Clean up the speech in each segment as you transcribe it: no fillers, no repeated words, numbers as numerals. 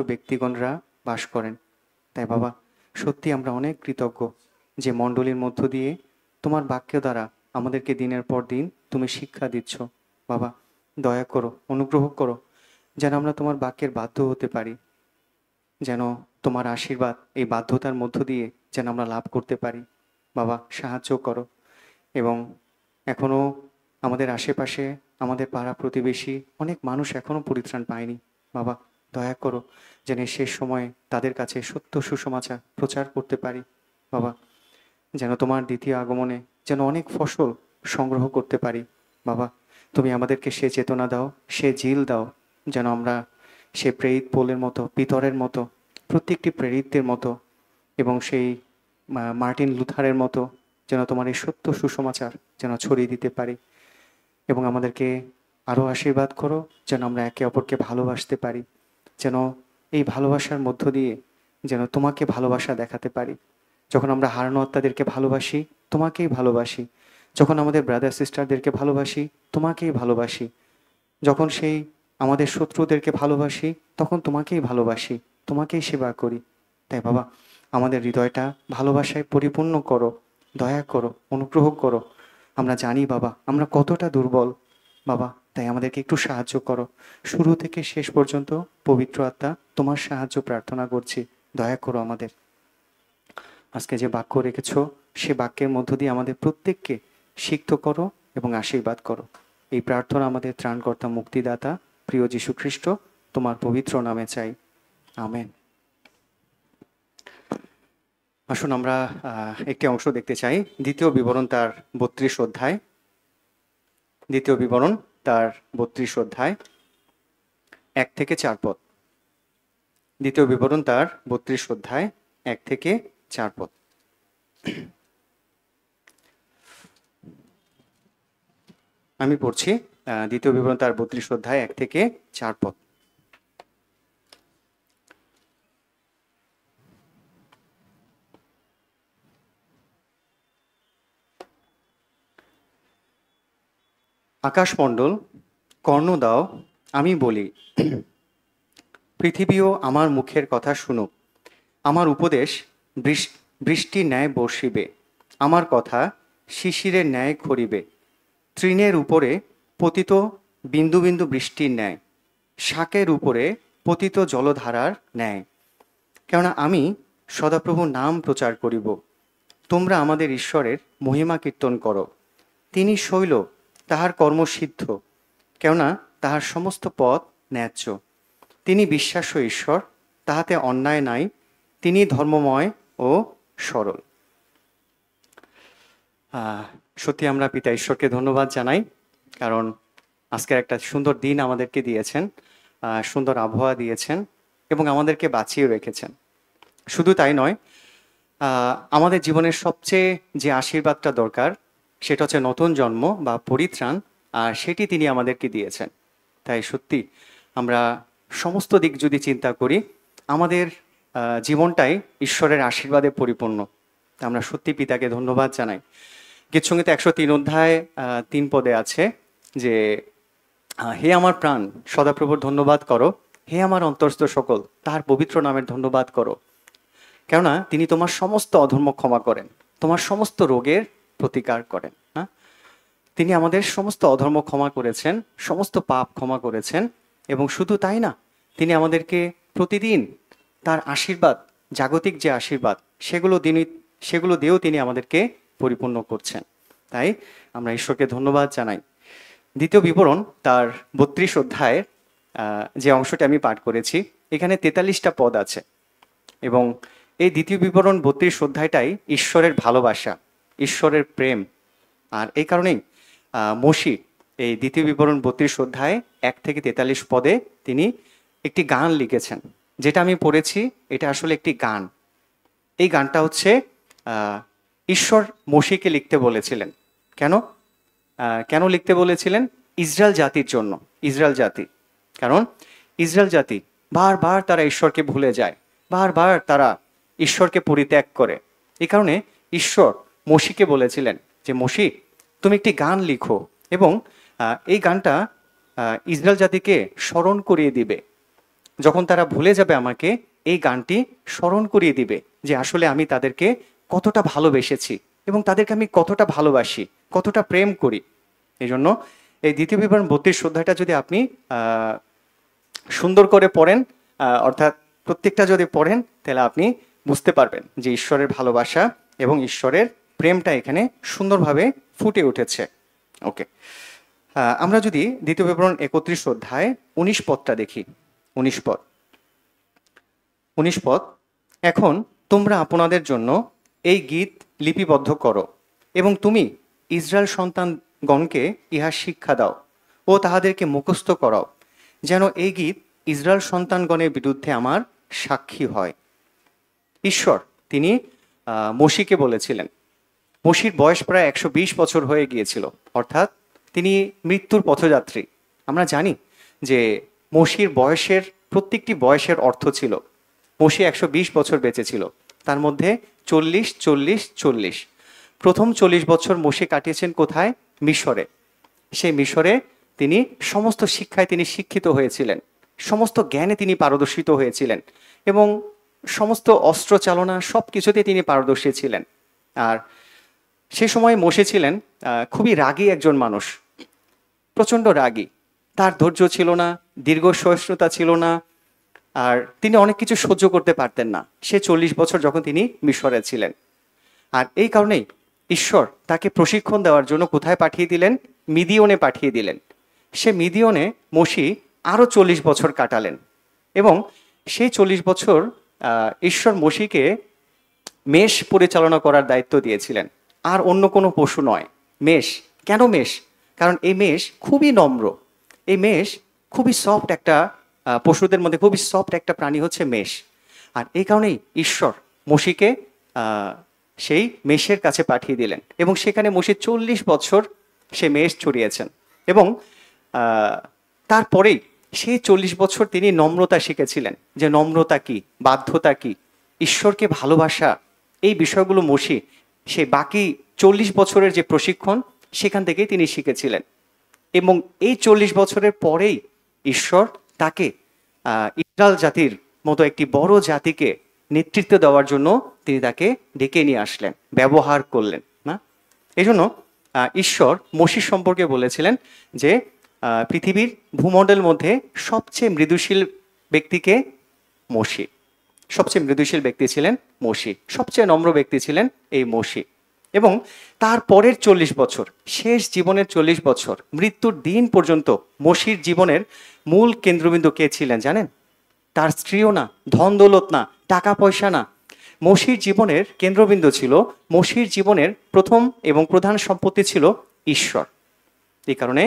ব্যক্তিগণরা বাস করেন। তাই বাবা, সত্যি আমরা অনেক কৃতজ্ঞ যে মণ্ডলীর মধ্য দিয়ে তোমার বাক্য দ্বারা আমাদেরকে দিনের পর দিন তুমি শিক্ষা দিচ্ছ। বাবা, দয়া করো, অনুগ্রহ করো, যেন আমরা তোমার বাক্যের বাধ্য হতে পারি, যেন তোমার আশীর্বাদ এই বাধ্যতার মধ্য দিয়ে যেন আমরা লাভ করতে পারি। বাবা, সাহায্য করো। এবং এখনও আমাদের আশেপাশে, আমাদের পাড়া প্রতিবেশী অনেক মানুষ এখনও পরিত্রাণ পায়নি। বাবা, দয়া করো যেন শেষ সময়ে তাদের কাছে সত্য সুসমাচার প্রচার করতে পারি। বাবা, যেন তোমার দ্বিতীয় আগমনে যেন অনেক ফসল সংগ্রহ করতে পারি। বাবা, তুমি আমাদেরকে সে চেতনা দাও, সে জিল দাও, যেন আমরা সে প্রেরিত পোলের মতো, পিতরের মতো, প্রত্যেকটি প্রেরিতদের মতো এবং সেই মার্টিন লুথারের মতো যেন তোমার এই সত্য সুসমাচার যেন ছড়িয়ে দিতে পারি। এবং আমাদেরকে আরও আশীর্বাদ করো যেন আমরা একে অপরকে ভালোবাসতে পারি, যেন এই ভালোবাসার মধ্য দিয়ে যেন তোমাকে ভালোবাসা দেখাতে পারি। যখন আমরা হারানো আত্মাদেরকে ভালোবাসি, তোমাকেই ভালোবাসি। যখন আমাদের ব্রাদার সিস্টারদেরকে ভালোবাসি, তোমাকেই ভালোবাসি। যখন সেই আমাদের শত্রুদেরকে ভালোবাসি, তখন তোমাকেই ভালোবাসি, তোমাকেই সেবা করি। তাই বাবা, আমাদের হৃদয়টা ভালোবাসায় পরিপূর্ণ করো, দয়া করো, অনুগ্রহ করো। আমরা জানি বাবা আমরা কতটা দুর্বল বাবা, তাই আমাদেরকে একটু সাহায্য করো। শুরু থেকে শেষ পর্যন্ত পবিত্র আত্মা তোমার সাহায্য প্রার্থনা করছি, দয়া করো আমাদের। আজকে যে বাক্য রেখেছ সে বাক্যের মধ্য দিয়ে আমাদের প্রত্যেককে সিক্ত করো এবং আশীর্বাদ করো। এই প্রার্থনা আমাদের ত্রাণকর্তা মুক্তিদাতা প্রিয় যীশু খ্রিস্ট তোমার পবিত্র নামে চাই, আমেন। আসুন আমরা একটি অংশ দেখতে চাই, দ্বিতীয় বিবরণ তার 32 অধ্যায়। দ্বিতীয় বিবরণ তার 32 অধ্যায় 1 থেকে 4 পদ। দ্বিতীয় বিবরণ তার 32 অধ্যায় 1 থেকে 4 পদ। আমি পড়ছি দ্বিতীয় বিবরণ তার 32 অধ্যায় 1 থেকে 4 পদ। আকাশমণ্ডল কর্ণ দাও, আমি বলি, পৃথিবীও আমার মুখের কথা শুনুক। আমার উপদেশ বৃষ্টির ন্যায় বর্ষিবে, আমার কথা শিশিরের ন্যায় খরিবে। তৃণের উপরে পতিত বিন্দু বিন্দু বৃষ্টির ন্যায়, শাকের উপরে পতিত জলধারার ন্যায়। কেননা আমি সদাপ্রভুর নাম প্রচার করিব। তোমরা আমাদের ঈশ্বরের মহিমা কীর্তন করো। তিনি শৈল, তাহার কর্মসিদ্ধ, কেননা তাহার সমস্ত পথ ন্যায্য। তিনি বিশ্বাস্য ঈশ্বর, তাহাতে অন্যায় নাই। তিনি ধর্মময় ও সরল। সত্যি আমরা পিতা ঈশ্বরকে ধন্যবাদ জানাই, কারণ আজকের একটা সুন্দর দিন আমাদেরকে দিয়েছেন, সুন্দর আবহাওয়া দিয়েছেন এবং আমাদেরকে বাঁচিয়ে রেখেছেন। শুধু তাই নয়, আমাদের জীবনের সবচেয়ে যে আশীর্বাদটা দরকার সেটা হচ্ছে নতুন জন্ম বা পরিত্রাণ, আর সেটি তিনি আমাদেরকে দিয়েছেন। তাই সত্যি আমরা সমস্ত দিক যদি চিন্তা করি, আমাদের জীবনটাই ঈশ্বরের আশীর্বাদে পরিপূর্ণ। আমরা সত্যি পিতাকে ধন্যবাদ জানাই। গীতসংগীত 103 অধ্যায় 3 পদে আছে যে, হে আমার প্রাণ সদাপ্রভুর ধন্যবাদ করো, হে আমার অন্তরস্থ সকল তাহার পবিত্র নামের ধন্যবাদ করো। কেননা তিনি তোমার সমস্ত অধর্ম ক্ষমা করেন, তোমার সমস্ত রোগের প্রতিকার করেন। হ্যাঁ, তিনি আমাদের সমস্ত অধর্ম ক্ষমা করেছেন, সমস্ত পাপ ক্ষমা করেছেন। এবং শুধু তাই না, তিনি আমাদেরকে প্রতিদিন তার আশীর্বাদ, জাগতিক যে আশীর্বাদ, সেগুলো দিয়েও তিনি আমাদেরকে পরিপূর্ণ করছেন। তাই আমরা ঈশ্বরকে ধন্যবাদ জানাই। দ্বিতীয় বিবরণ তার 32 অধ্যায়ের যে অংশটি আমি পাঠ করেছি, এখানে 43টা পদ আছে এবং এই দ্বিতীয় বিবরণ 32 অধ্যায়টাই ঈশ্বরের ভালোবাসা, ঈশ্বরের প্রেম। আর এই কারণেই মসি এই দ্বিতীয় বিবরণ 32 অধ্যায় 1 থেকে 43 পদে তিনি একটি গান লিখেছেন, যেটা আমি পড়েছি। এটা আসলে একটি গান। এই গানটা হচ্ছে ঈশ্বর মসিকে লিখতে বলেছিলেন। কেন লিখতে বলেছিলেন? ইসরায়েল জাতির জন্য। ইসরায়েল জাতি, কারণ ইসরায়েল জাতি বারবার তারা ঈশ্বরকে ভুলে যায়, বারবার তারা ঈশ্বরকে পরিত্যাগ করে। এই কারণে ঈশ্বর মসিকে বলেছিলেন যে, মসি তুমি একটি গান লিখো এবং এই গানটা ইসরায়েল জাতিকে স্মরণ করিয়ে দিবে যখন তারা ভুলে যাবে আমাকে, এই গানটি স্মরণ করিয়ে দিবে যে আসলে আমি তাদেরকে কতটা ভালোবেসেছি এবং তাদেরকে আমি কতটা ভালোবাসি, কতটা প্রেম করি। এই জন্য এই দ্বিতীয় বিবরণ 32 অধ্যায়টা যদি আপনি সুন্দর করে পড়েন, অর্থাৎ প্রত্যেকটা যদি পড়েন, তাহলে আপনি বুঝতে পারবেন যে ঈশ্বরের ভালোবাসা এবং ঈশ্বরের প্রেমটা এখানে সুন্দরভাবে ফুটে উঠেছে। ওকে, আমরা যদি দ্বিতীয় বিবরণ 31 অধ্যায় 19 পদটা দেখি। 19 পদ, এখন তোমরা আপনাদের জন্য এই গীত লিপিবদ্ধ করো এবং তুমি ইসরায়েল সন্তানগণকে ইহা শিক্ষা দাও ও তাহাদেরকে মুখস্থ করাও, যেন এই গীত ইসরায়েল সন্তানগণের বিরুদ্ধে আমার সাক্ষী হয়। ঈশ্বর তিনি মোশিকে বলেছিলেন, মোশির বয়স প্রায় 120 বছর হয়ে গিয়েছিল, অর্থাৎ তিনি মৃত্যুর পথযাত্রী। আমরা জানি যে মোশির বয়সের প্রত্যেকটি বয়সের অর্থ ছিল। মোশি 120 বছর বেঁচে ছিল, তার মধ্যে 40, 40, 40। প্রথম 40 বছর মোশি কাটিয়েছেন কোথায়? মিশরে। সেই মিশরে তিনি সমস্ত শিক্ষায় তিনি শিক্ষিত হয়েছিলেন, সমস্ত জ্ঞানে তিনি পারদর্শিত হয়েছিলেন এবং সমস্ত অস্ত্র চালনা সব কিছুতে তিনি পারদর্শী ছিলেন। আর সে সময় মোশে ছিলেন খুবই রাগী একজন মানুষ, প্রচণ্ড রাগী। তার ধৈর্য ছিল না, দীর্ঘ সহিষ্ণুতা ছিল না, আর তিনি অনেক কিছু সহ্য করতে পারতেন না সে 40 বছর যখন তিনি মিশরে ছিলেন। আর এই কারণেই ঈশ্বর তাকে প্রশিক্ষণ দেওয়ার জন্য কোথায় পাঠিয়ে দিলেন? মিদিয়নে পাঠিয়ে দিলেন। সে মিদিয়নে মোশি আরও 40 বছর কাটালেন এবং সেই 40 বছর ঈশ্বর মোশিকে মেষ পরিচালনা করার দায়িত্ব দিয়েছিলেন, আর অন্য কোনো পশু নয়। মেষ, কেন মেষ? কারণ এই মেষ খুবই নম্র, এই মেষ খুবই সফট একটা পশুদের মধ্যে খুবই সফট একটা প্রাণী হচ্ছে মেষ। আর এই কারণেই ঈশ্বর মোশিকে সেই মেষের কাছে পাঠিয়ে দিলেন এবং সেখানে মোশি 40 বছর সে মেষ চড়িয়েছেন এবং তারপরেই সেই 40 বছর তিনি নম্রতা শিখেছিলেন, যে নম্রতা কি, বাধ্যতা কি, ঈশ্বরকে ভালোবাসা, এই বিষয়গুলো মোশি সেই বাকি 40 বছরের যে প্রশিক্ষণ সেখান থেকেই তিনি শিখেছিলেন। এবং এই 40 বছরের পরেই ঈশ্বর তাকে ইসরায়েল জাতির মতো একটি বড় জাতিকে নেতৃত্ব দেওয়ার জন্য তিনি তাকে ডেকে নিয়ে আসলেন, ব্যবহার করলেন না। এই জন্য ঈশ্বর মোশি সম্পর্কে বলেছিলেন যে পৃথিবীর ভূমণ্ডলের মধ্যে সবচেয়ে মৃদুশীল ব্যক্তিকে মোশি, সবচেয়ে মৃদুশীল ব্যক্তি ছিলেন মোশি, সবচেয়ে নম্র ব্যক্তি ছিলেন এই মোশি। এবং তার পরের 40 বছর, শেষ জীবনের 40 বছর, মৃত্যুর দিন পর্যন্ত মোশির জীবনের মূল কেন্দ্রবিন্দু কে ছিলেন জানেন? তার স্ত্রীও না, ধন দৌলত না, টাকা পয়সা না। মোশির জীবনের কেন্দ্রবিন্দু ছিল, মোশির জীবনের প্রথম এবং প্রধান সম্পত্তি ছিল ঈশ্বর। এই কারণে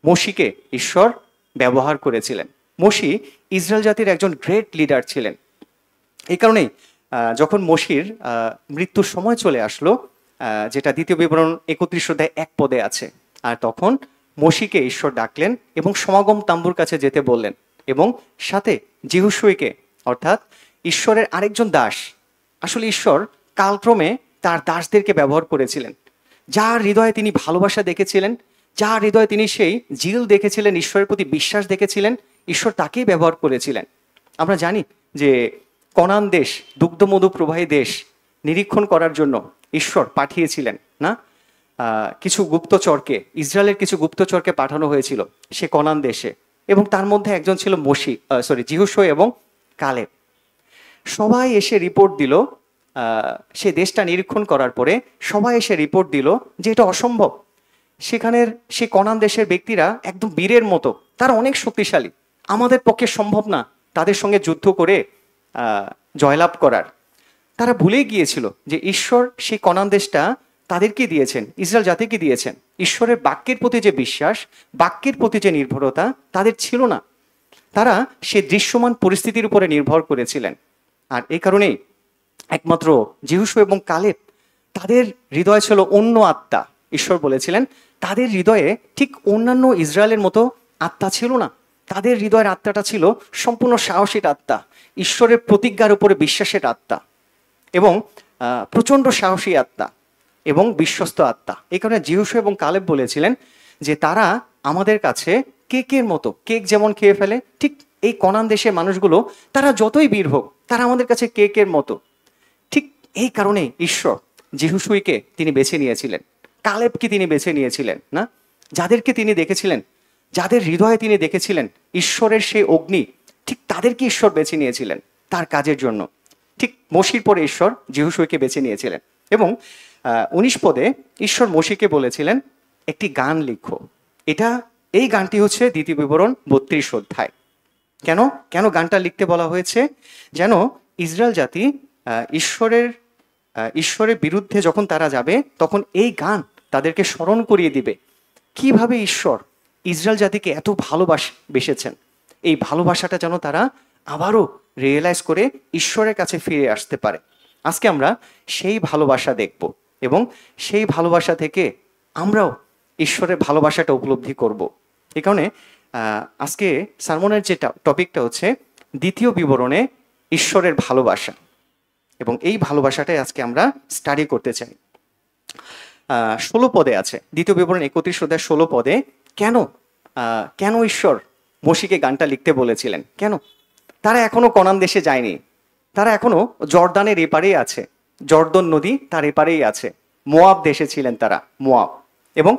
মোশিকে ঈশ্বর ব্যবহার করেছিলেন। মোশি ইসরায়েল জাতির একজন গ্রেট লিডার ছিলেন। এই কারণেই যখন মোশির মৃত্যুর সময় চলে আসলো, যেটা দ্বিতীয় বিবরণ 31 অধ্যায় 1 পদে আছে, আর তখন মোশিকে ঈশ্বর ডাকলেন এবং সমাগম তাম্বুর কাছে যেতে বললেন এবং সাথে যিহোশূয়কে, অর্থাৎ ঈশ্বরের আরেকজন দাস। আসলে ঈশ্বর কালক্রমে তার দাসদেরকে ব্যবহার করেছিলেন, যার হৃদয়ে তিনি ভালোবাসা দেখেছিলেন, যার হৃদয়ে তিনি সেই জিল দেখেছিলেন, ঈশ্বরের প্রতি বিশ্বাস দেখেছিলেন, ঈশ্বর তাকেই ব্যবহার করেছিলেন। আমরা জানি যে কনান দেশ, দুগ্ধমধু প্রবাহী দেশ নিরীক্ষণ করার জন্য ঈশ্বর পাঠিয়েছিলেন না, কিছু গুপ্তচরকে, ইসরায়েলের কিছু গুপ্তচরকে পাঠানো হয়েছিল সে কনান দেশে, এবং তার মধ্যে একজন ছিল যিহোশূয় এবং কালেব। সবাই এসে রিপোর্ট দিল, সে দেশটা নিরীক্ষণ করার পরে সবাই এসে রিপোর্ট দিল যে এটা অসম্ভব। সেখানের সে কনান দেশের ব্যক্তিরা একদম বীরের মতো, তারা অনেক শক্তিশালী, আমাদের পক্ষে সম্ভব না তাদের সঙ্গে যুদ্ধ করে জয়লাভ করার। তারা ভুলেই গিয়েছিল যে ঈশ্বর সেই কনান দেশটা তাদেরকে দিয়েছেন, ইসরায়েল জাতিকে দিয়েছেন। ঈশ্বরের বাক্যের প্রতি যে বিশ্বাস, বাক্যের প্রতি যে নির্ভরতা তাদের ছিল না। তারা সে দৃশ্যমান পরিস্থিতির উপরে নির্ভর করেছিলেন। আর এই কারণেই একমাত্র যিহোশূয় এবং কালেব, তাদের হৃদয় ছিল অন্য আত্মা। ঈশ্বর বলেছিলেন তাদের হৃদয়ে ঠিক অন্যান্য ইসরায়েলের মতো আত্মা ছিল না, তাদের হৃদয়ের আত্মাটা ছিল সম্পূর্ণ সাহসীর আত্মা, ঈশ্বরের প্রতিজ্ঞার উপরে বিশ্বাসের আত্মা এবং প্রচণ্ড সাহসী আত্মা এবং বিশ্বস্ত আত্মা। এই কারণে যিহোশূয় এবং কালেব বলেছিলেন যে তারা আমাদের কাছে কেকের মতো, কেক যেমন খেয়ে ফেলে ঠিক এই কনান দেশের মানুষগুলো তারা যতই বীর হোক, তারা আমাদের কাছে কেকের মতো। ঠিক এই কারণে ঈশ্বর যেহুশুইকে তিনি বেছে নিয়েছিলেন, কালেবকে তিনি বেছে নিয়েছিলেন, না? যাদেরকে তিনি দেখেছিলেন, যাদের হৃদয়ে তিনি দেখেছিলেন ঈশ্বরের সেই অগ্নি, ঠিক তাদেরকে ঈশ্বর বেছে নিয়েছিলেন তার কাজের জন্য। ঠিক মোশির পরে ঈশ্বর যেহুশুইকে বেছে নিয়েছিলেন। এবং 19 পদে ঈশ্বর মোশিকে বলেছিলেন একটি গান লিখো। এই গানটি হচ্ছে দ্বিতীয় বিবরণ 32 অধ্যায়। কেন কেন গানটা লিখতে বলা হয়েছে? যেন ইসরায়েল জাতি ঈশ্বরের বিরুদ্ধে যখন তারা যাবে, তখন এই গান তাদেরকে স্মরণ করিয়ে দিবে কিভাবে ঈশ্বর ইসরায়েল জাতিকে এত ভালোবেসেছেন। এই ভালোবাসাটা যেন তারা আবারও রিয়েলাইজ করে ঈশ্বরের কাছে ফিরে আসতে পারে। আজকে আমরা সেই ভালোবাসা দেখব এবং সেই ভালোবাসা থেকে আমরাও ঈশ্বরের ভালোবাসাটা উপলব্ধি করব। এই কারণে আজকে সারমনের যে টপিকটা হচ্ছে দ্বিতীয় বিবরণে ঈশ্বরের ভালোবাসা, এবং এই ভালোবাসাটাই আজকে আমরা স্টাডি করতে চাই। 16 পদে আছে, দ্বিতীয় বিবরণ 31 অধ্যায় 16 পদে কেন ঈশ্বর মোশিকে গানটা লিখতে বলেছিলেন। কেন? তারা এখনো কনান দেশে যায়নি, তারা এখনো জর্দানের এপারেই আছে, জর্দন নদী তার এপারেই আছে। মোয়াব দেশে ছিলেন তারা, মোয়াব, এবং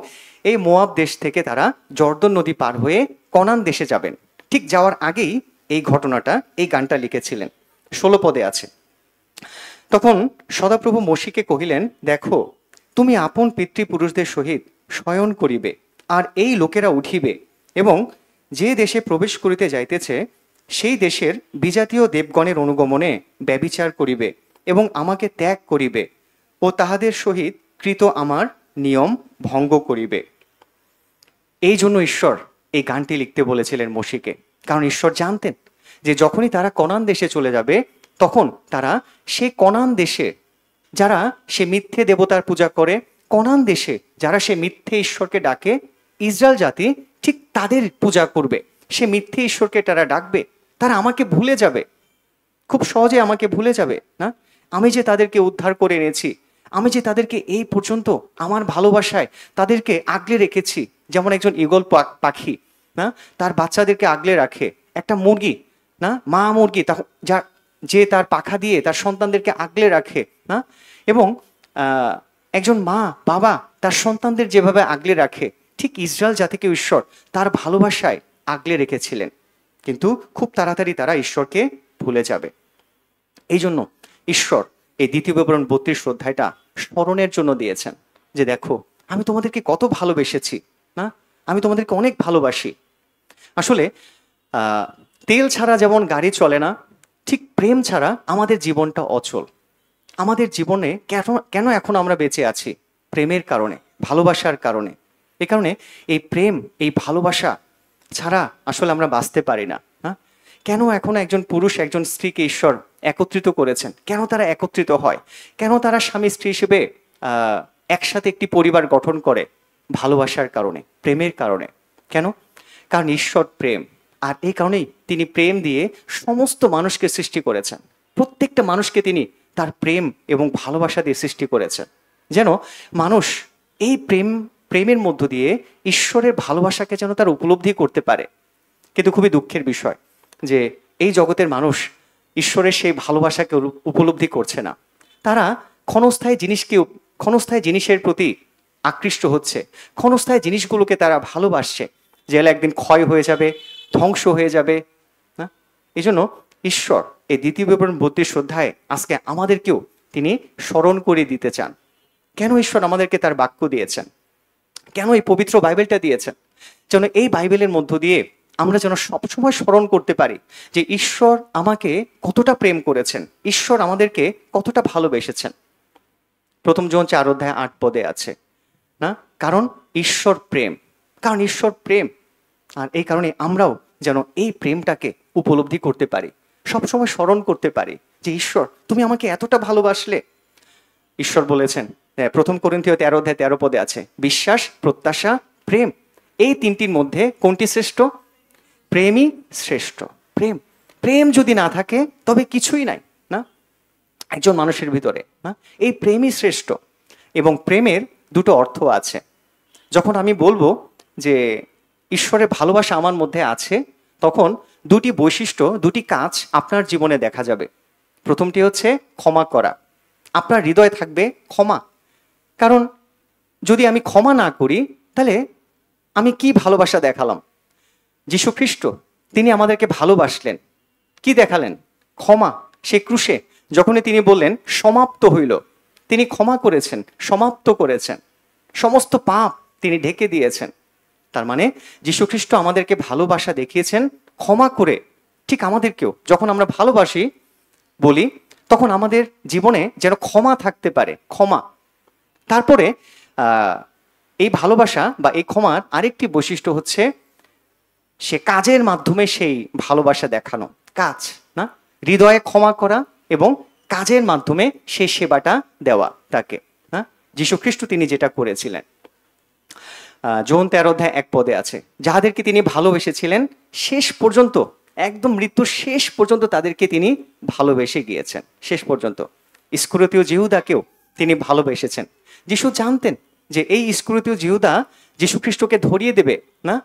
এই মোয়াব দেশ থেকে তারা জর্দন নদী পার হয়ে কনান দেশে যাবেন। ঠিক যাওয়ার আগেই এই ঘটনাটা, এই গানটা লিখেছিলেন। 16 পদে আছে, তখন সদাপ্রভু মোশিকে কহিলেন, দেখো তুমি আপন পিতৃপুরুষদের সহিত শয়ন করিবে, আর এই লোকেরা উঠিবে এবং যে দেশে প্রবেশ করিতে যাইতেছে সেই দেশের বিজাতীয় দেবগণের অনুগমনে ব্যভিচার করিবে এবং আমাকে ত্যাগ করিবে ও তাহাদের সহিত কৃত আমার নিয়ম ভঙ্গ করিবে। এই জন্য ঈশ্বর এই গানটি লিখতে বলেছিলেন মোশিকে, কারণ ঈশ্বর জানতেন যে যখনই তারা কনান দেশে চলে যাবে, তখন তারা সেই কনান দেশে যারা সে মিথ্যে দেবতার পূজা করে, কনান দেশে যারা সে মিথ্যে ঈশ্বরকে ডাকে, ইসরায়েল জাতি ঠিক তাদের পূজা করবে। সে মিথ্যে ঈশ্বরকে তারা ডাকবে, তারা আমাকে ভুলে যাবে, খুব সহজে আমাকে ভুলে যাবে, না? আমি যে তাদেরকে উদ্ধার করে এনেছি, আমি যে তাদেরকে এই পর্যন্ত আমার ভালোবাসায় তাদেরকে আগলে রেখেছি, যেমন একজন ঈগল পাখি, না, তার বাচ্চাদেরকে আগলে রাখে, একটা মুরগি, না, মা মুরগি যে তার পাখা দিয়ে তার সন্তানদেরকে আগলে রাখে, না, এবং একজন মা বাবা তার সন্তানদের যেভাবে আগলে রাখে, ঠিক ইসরায়েল জাতিকে ঈশ্বর তার ভালোবাসায় আগলে রেখেছিলেন। কিন্তু খুব তাড়াতাড়ি তারা ঈশ্বরকে ভুলে যাবে। এই জন্য ঈশ্বর এই দ্বিতীয় বিবরণ 32 অধ্যায়টা স্মরণের জন্য দিয়েছেন, যে দেখো আমি তোমাদেরকে কত ভালোবেসেছি, না, আমি তোমাদেরকে অনেক ভালোবাসি। আসলে তেল ছাড়া যেমন গাড়ি চলে না, ঠিক প্রেম ছাড়া আমাদের জীবনটা অচল। আমাদের জীবনে কেন এখন আমরা বেঁচে আছি? প্রেমের কারণে, ভালোবাসার কারণে। এই কারণে এই প্রেম, এই ভালোবাসা ছাড়া আসলে আমরা বাঁচতে পারি না। কেন এখন একজন পুরুষ একজন স্ত্রীকে ঈশ্বর একত্রিত করেছেন? কেন তারা একত্রিত হয়? কেন তারা স্বামী স্ত্রী হিসেবে একসাথে একটি পরিবার গঠন করে? ভালোবাসার কারণে, প্রেমের কারণে। কেন? কারণ ঈশ্বর প্রেম, আর এই কারণেই তিনি প্রেম দিয়ে সমস্ত মানুষকে সৃষ্টি করেছেন। প্রত্যেকটা মানুষকে তিনি তার প্রেম এবং ভালোবাসা দিয়ে সৃষ্টি করেছেন, যেন মানুষ এই প্রেমের মধ্য দিয়ে ঈশ্বরের ভালোবাসাকে যেন তার উপলব্ধি করতে পারে। কিন্তু খুবই দুঃখের বিষয় যে এই জগতের মানুষ ঈশ্বরের সেই ভালোবাসাকে উপলব্ধি করছে না। তারা ক্ষণস্থায়ী জিনিসের প্রতি আকৃষ্ট হচ্ছে, ক্ষণস্থায়ী জিনিসগুলোকে তারা ভালোবাসছে, যে একদিন ক্ষয় হয়ে যাবে, ধ্বংস হয়ে যাবে, না? এই জন্য ঈশ্বর এই দ্বিতীয় বিবরণ 32 অধ্যায়ে আজকে আমাদেরকেও তিনি স্মরণ করে দিতে চান। কেন ঈশ্বর আমাদেরকে তার বাক্য দিয়েছেন? কেন এই পবিত্র বাইবেলটা দিয়েছেন? যেন এই বাইবেলের মধ্য দিয়ে আমরা যেন সবসময় স্মরণ করতে পারি যে ঈশ্বর আমাকে কতটা প্রেম করেছেন, ঈশ্বর আমাদেরকে কতটা ভালোবেসেছেন। 1 জন 4 অধ্যায় 8 পদে আছে, না, কারণ ঈশ্বর প্রেম, কারণ ঈশ্বর প্রেম। আর এই কারণে আমরাও যেন এই প্রেমটাকে উপলব্ধি করতে পারি, সবসময় স্মরণ করতে পারি যে ঈশ্বর তুমি আমাকে এতটা ভালোবাসলে। ঈশ্বর বলেছেন 1 করিন্থীয় 13 অধ্যায় 13 পদে আছে, বিশ্বাস, প্রত্যাশা, প্রেম, এই তিনটির মধ্যে কোনটি শ্রেষ্ঠ? প্রেমই শ্রেষ্ঠ। প্রেম যদি না থাকে তবে কিছুই নাই, না, একজন মানুষের ভিতরে, না? এই প্রেমই শ্রেষ্ঠ। এবং প্রেমের দুটো অর্থ আছে। যখন আমি বলবো যে ঈশ্বরের ভালোবাসা আমার মধ্যে আছে, তখন দুটি বৈশিষ্ট্য, দুটি কাজ আপনার জীবনে দেখা যাবে। প্রথমটি হচ্ছে ক্ষমা করা। আপনার হৃদয়ে থাকবে ক্ষমা। কারণ যদি আমি ক্ষমা না করি তাহলে আমি কি ভালোবাসা দেখালাম? যীশু খ্রিস্ট তিনি আমাদেরকে ভালোবাসলেন, কি দেখালেন? ক্ষমা। সে ক্রুশে যখনই তিনি বললেন সমাপ্ত হইল, তিনি ক্ষমা করেছেন, সমাপ্ত করেছেন, সমস্ত পাপ তিনি ঢেকে দিয়েছেন। তার মানে যীশু খ্রিস্ট আমাদেরকে ভালোবাসা দেখিয়েছেন ক্ষমা করে। ঠিক আমাদেরকেও যখন আমরা ভালোবাসি বলি তখন আমাদের জীবনে যেন ক্ষমা থাকতে পারে, ক্ষমা। তারপরে এই ভালোবাসা বা এই ক্ষমার আরেকটি বৈশিষ্ট্য হচ্ছে সে কাজের মাধ্যমে সেই ভালোবাসা দেখানো। কাজ না, হৃদয়ে ক্ষমা করা এবং কাজের মাধ্যমে সেই সেবাটা দেওয়া তাকে। হ্যাঁ, যীশু খ্রিস্ট তিনি যেটা করেছিলেন। যোহন 13:1 আছে, যাহাদেরকে তিনি ভালোবেসেছিলেন শেষ পর্যন্ত, একদম মৃত্যুর শেষ পর্যন্ত তাদেরকে তিনি ভালোবেসে গিয়েছেন, শেষ পর্যন্ত। ইস্করিওতীয় জিহুদাকেও তিনি ভালোবেসেছেন। যিশু জানতেন যে এই ইস্করিওতীয় জিহুদা যীশু খ্রিস্টকে ধরিয়ে দেবে না,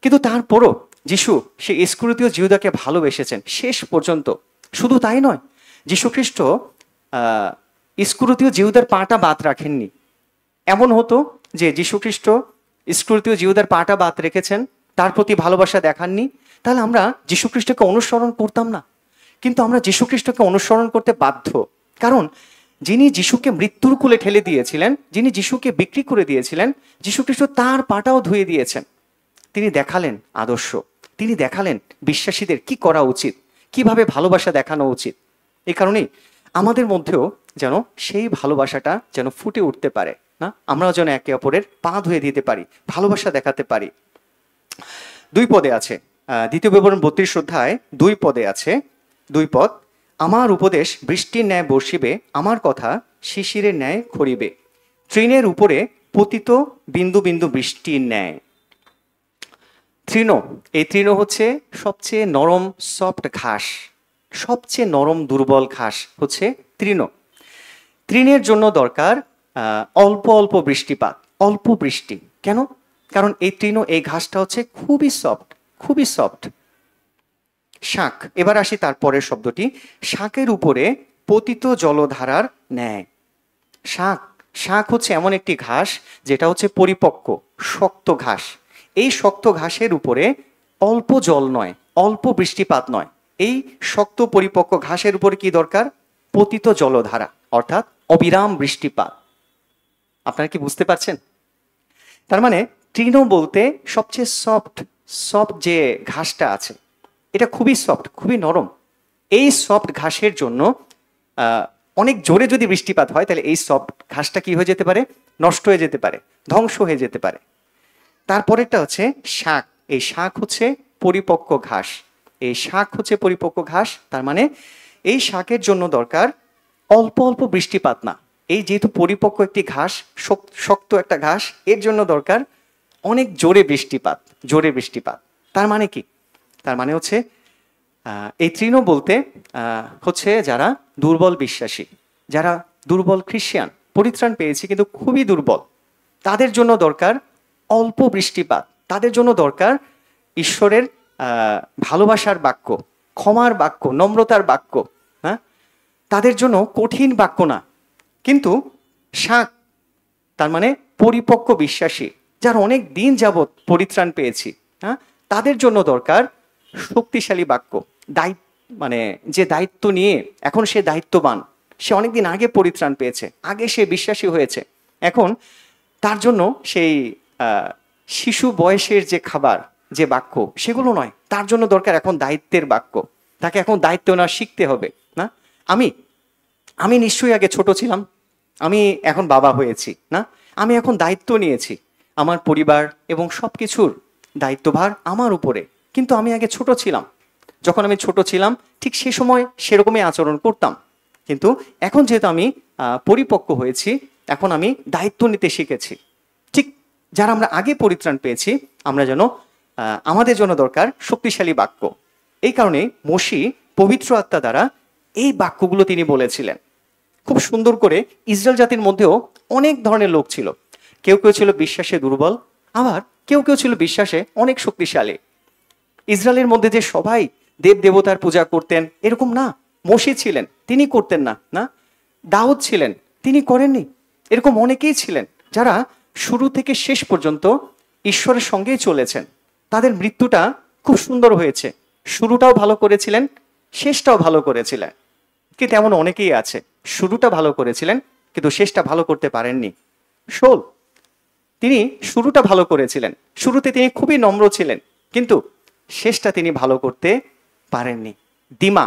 কিন্তু তারপরও যিশু সেই ইস্করিওতীয় জিহুদাকে ভালোবেসেছেন শেষ পর্যন্ত। শুধু তাই নয়, যীশু খ্রিস্ট ইস্করিওতীয় জিহুদার পাটা বাদ রাখেননি। এমন হতো যে যীশু খ্রিস্ট ইস্করিওতীয় জিহুদার পাটা বাদ রেখেছেন, তার প্রতি ভালোবাসা দেখাননি, তাহলে আমরা যীশু খ্রিস্টকে অনুসরণ করতাম না। কিন্তু আমরা যীশু খ্রিস্টকে অনুসরণ করতে বাধ্য, কারণ যিনি যিশুকে মৃত্যুর কোলে ঠেলে দিয়েছিলেন, যিনি যিশুকে বিক্রি করে দিয়েছিলেন, যীশু খ্রিস্ট তার পাটাও ধুয়ে দিয়েছেন। তিনি দেখালেন আদর্শ, তিনি দেখালেন বিশ্বাসীদের কি করা উচিত, কিভাবে ভালোবাসা দেখানো উচিত। এই কারণেই আমাদের মধ্যেও যেন সেই ভালোবাসাটা যেন ফুটে উঠতে পারে না, আমরাও যেন একে অপরের পা ধুয়ে দিতে পারি, ভালোবাসা দেখাতে পারি। 2 পদে আছে, দ্বিতীয় বিবরণ 32 2 পদে আছে, 2 পদ, আমার উপদেশ বৃষ্টির ন্যায় বর্ষিবে, আমার কথা শিশিরের ন্যায় খড়িবে, তৃণের উপরে পতিত বিন্দু বিন্দু বৃষ্টির ন্যায়। তৃণ, এই তৃণ হচ্ছে সবচেয়ে নরম সফট ঘাস, সবচেয়ে নরম দুর্বল ঘাস হচ্ছে তৃণ। তৃণের জন্য দরকার অল্প অল্প বৃষ্টিপাত, অল্প বৃষ্টি। কেন? কারণ এই তৃণ, এই ঘাসটা হচ্ছে খুবই সফট, খুবই সফট। শাক, এবার আসি তারপরের শব্দটি, শাকের উপরে পতিত জলধারার ন্যায়। শাক, শাক হচ্ছে এমন একটি ঘাস যেটা হচ্ছে পরিপক্ক শক্ত ঘাস। এই শক্ত ঘাসের উপরে অল্প জল নয়, অল্প বৃষ্টিপাত নয়, এই শক্ত পরিপক্ক ঘাসের উপরে কি দরকার? পতিত জলধারা, অর্থাৎ অবিরাম বৃষ্টিপাত। আপনারা কি বুঝতে পারছেন? তার মানে তৃণ বলতে সবচেয়ে সফট, সফট যে ঘাসটা আছে এটা খুবই সফট, খুবই নরম। এই সফট ঘাসের জন্য অনেক জোরে যদি বৃষ্টিপাত হয় তাহলে এই সফট ঘাসটা কি হয়ে যেতে পারে? নষ্ট হয়ে যেতে পারে, ধ্বংস হয়ে যেতে পারে। তারপরেরটা হচ্ছে শাক, এই শাক হচ্ছে পরিপক্ক ঘাস, এই শাক হচ্ছে পরিপক্ক ঘাস। তার মানে এই শাকের জন্য দরকার অল্প অল্প বৃষ্টিপাত না, এই যেহেতু পরিপক্ক একটি ঘাস, শক্ত একটা ঘাস, এর জন্য দরকার অনেক জোরে বৃষ্টিপাত, জোরে বৃষ্টিপাত। তার মানে কি? তার মানে হচ্ছে এই তৃণ বলতে হচ্ছে যারা দুর্বল বিশ্বাসী, যারা দুর্বল খ্রিস্টান, পরিত্রাণ পেয়েছে কিন্তু খুবই দুর্বল, তাদের জন্য দরকার অল্প বৃষ্টিপাত, তাদের জন্য দরকার ঈশ্বরের ভালোবাসার বাক্য, ক্ষমার বাক্য, নম্রতার বাক্য। হ্যাঁ, তাদের জন্য কঠিন বাক্য না। কিন্তু শাক তার মানে পরিপক্ক বিশ্বাসী, যারা অনেক দিন যাবৎ পরিত্রাণ পেয়েছি, হ্যাঁ, তাদের জন্য দরকার শক্তিশালী বাক্য, মানে যে দায়িত্ব নিয়ে এখন সে দায়িত্ববান, সে অনেকদিন আগে পরিত্রাণ পেয়েছে, আগে সে বিশ্বাসী হয়েছে, এখন তার জন্য সেই শিশু বয়সের যে খাবার, যে বাক্য, সেগুলো নয়, তার জন্য দরকার এখন দায়িত্বের বাক্য। তাকে এখন দায়িত্ব না শিখতে হবে না। আমি নিশ্চয়ই আগে ছোট ছিলাম, আমি এখন বাবা হয়েছি না, আমি এখন দায়িত্ব নিয়েছি, আমার পরিবার এবং সব কিছুর দায়িত্বভার আমার উপরে। কিন্তু আমি আগে ছোট ছিলাম, যখন আমি ছোট ছিলাম ঠিক সে সময় সেরকমই আচরণ করতাম। কিন্তু এখন যেহেতু আমি পরিপক্ক হয়েছি, এখন আমি দায়িত্ব নিতে শিখেছি। ঠিক যারা আমরা আগে পরিত্রাণ পেয়েছি, আমরা যেন আমাদের জন্য দরকার শক্তিশালী বাক্য। এই কারণে মসি পবিত্র আত্মা দ্বারা এই বাক্যগুলো তিনি বলেছিলেন খুব সুন্দর করে। ইসরায়েল জাতির মধ্যেও অনেক ধরনের লোক ছিল, কেউ কেউ ছিল বিশ্বাসে দুর্বল, আবার কেউ কেউ ছিল বিশ্বাসে অনেক শক্তিশালী। ইসরায়েলের মধ্যে যে সবাই দেব দেবতার পূজা করতেন এরকম না। মোশে ছিলেন, তিনি করতেন না, না। দাউদ ছিলেন, তিনি করেননি। এরকম অনেকেই ছিলেন যারা শুরু থেকে শেষ পর্যন্ত ঈশ্বরের সঙ্গেই চলেছেন। তাদের মৃত্যুটা খুব সুন্দর হয়েছে, শুরুটাও ভালো করেছিলেন, শেষটাও ভালো করেছিলেন। কিন্তু এমন অনেকেই আছে শুরুটা ভালো করেছিলেন কিন্তু শেষটা ভালো করতে পারেননি। শোল, তিনি শুরুটা ভালো করেছিলেন, শুরুতে তিনি খুবই নম্র ছিলেন কিন্তু শেষটা তিনি ভালো করতে পারেননি। দিমা,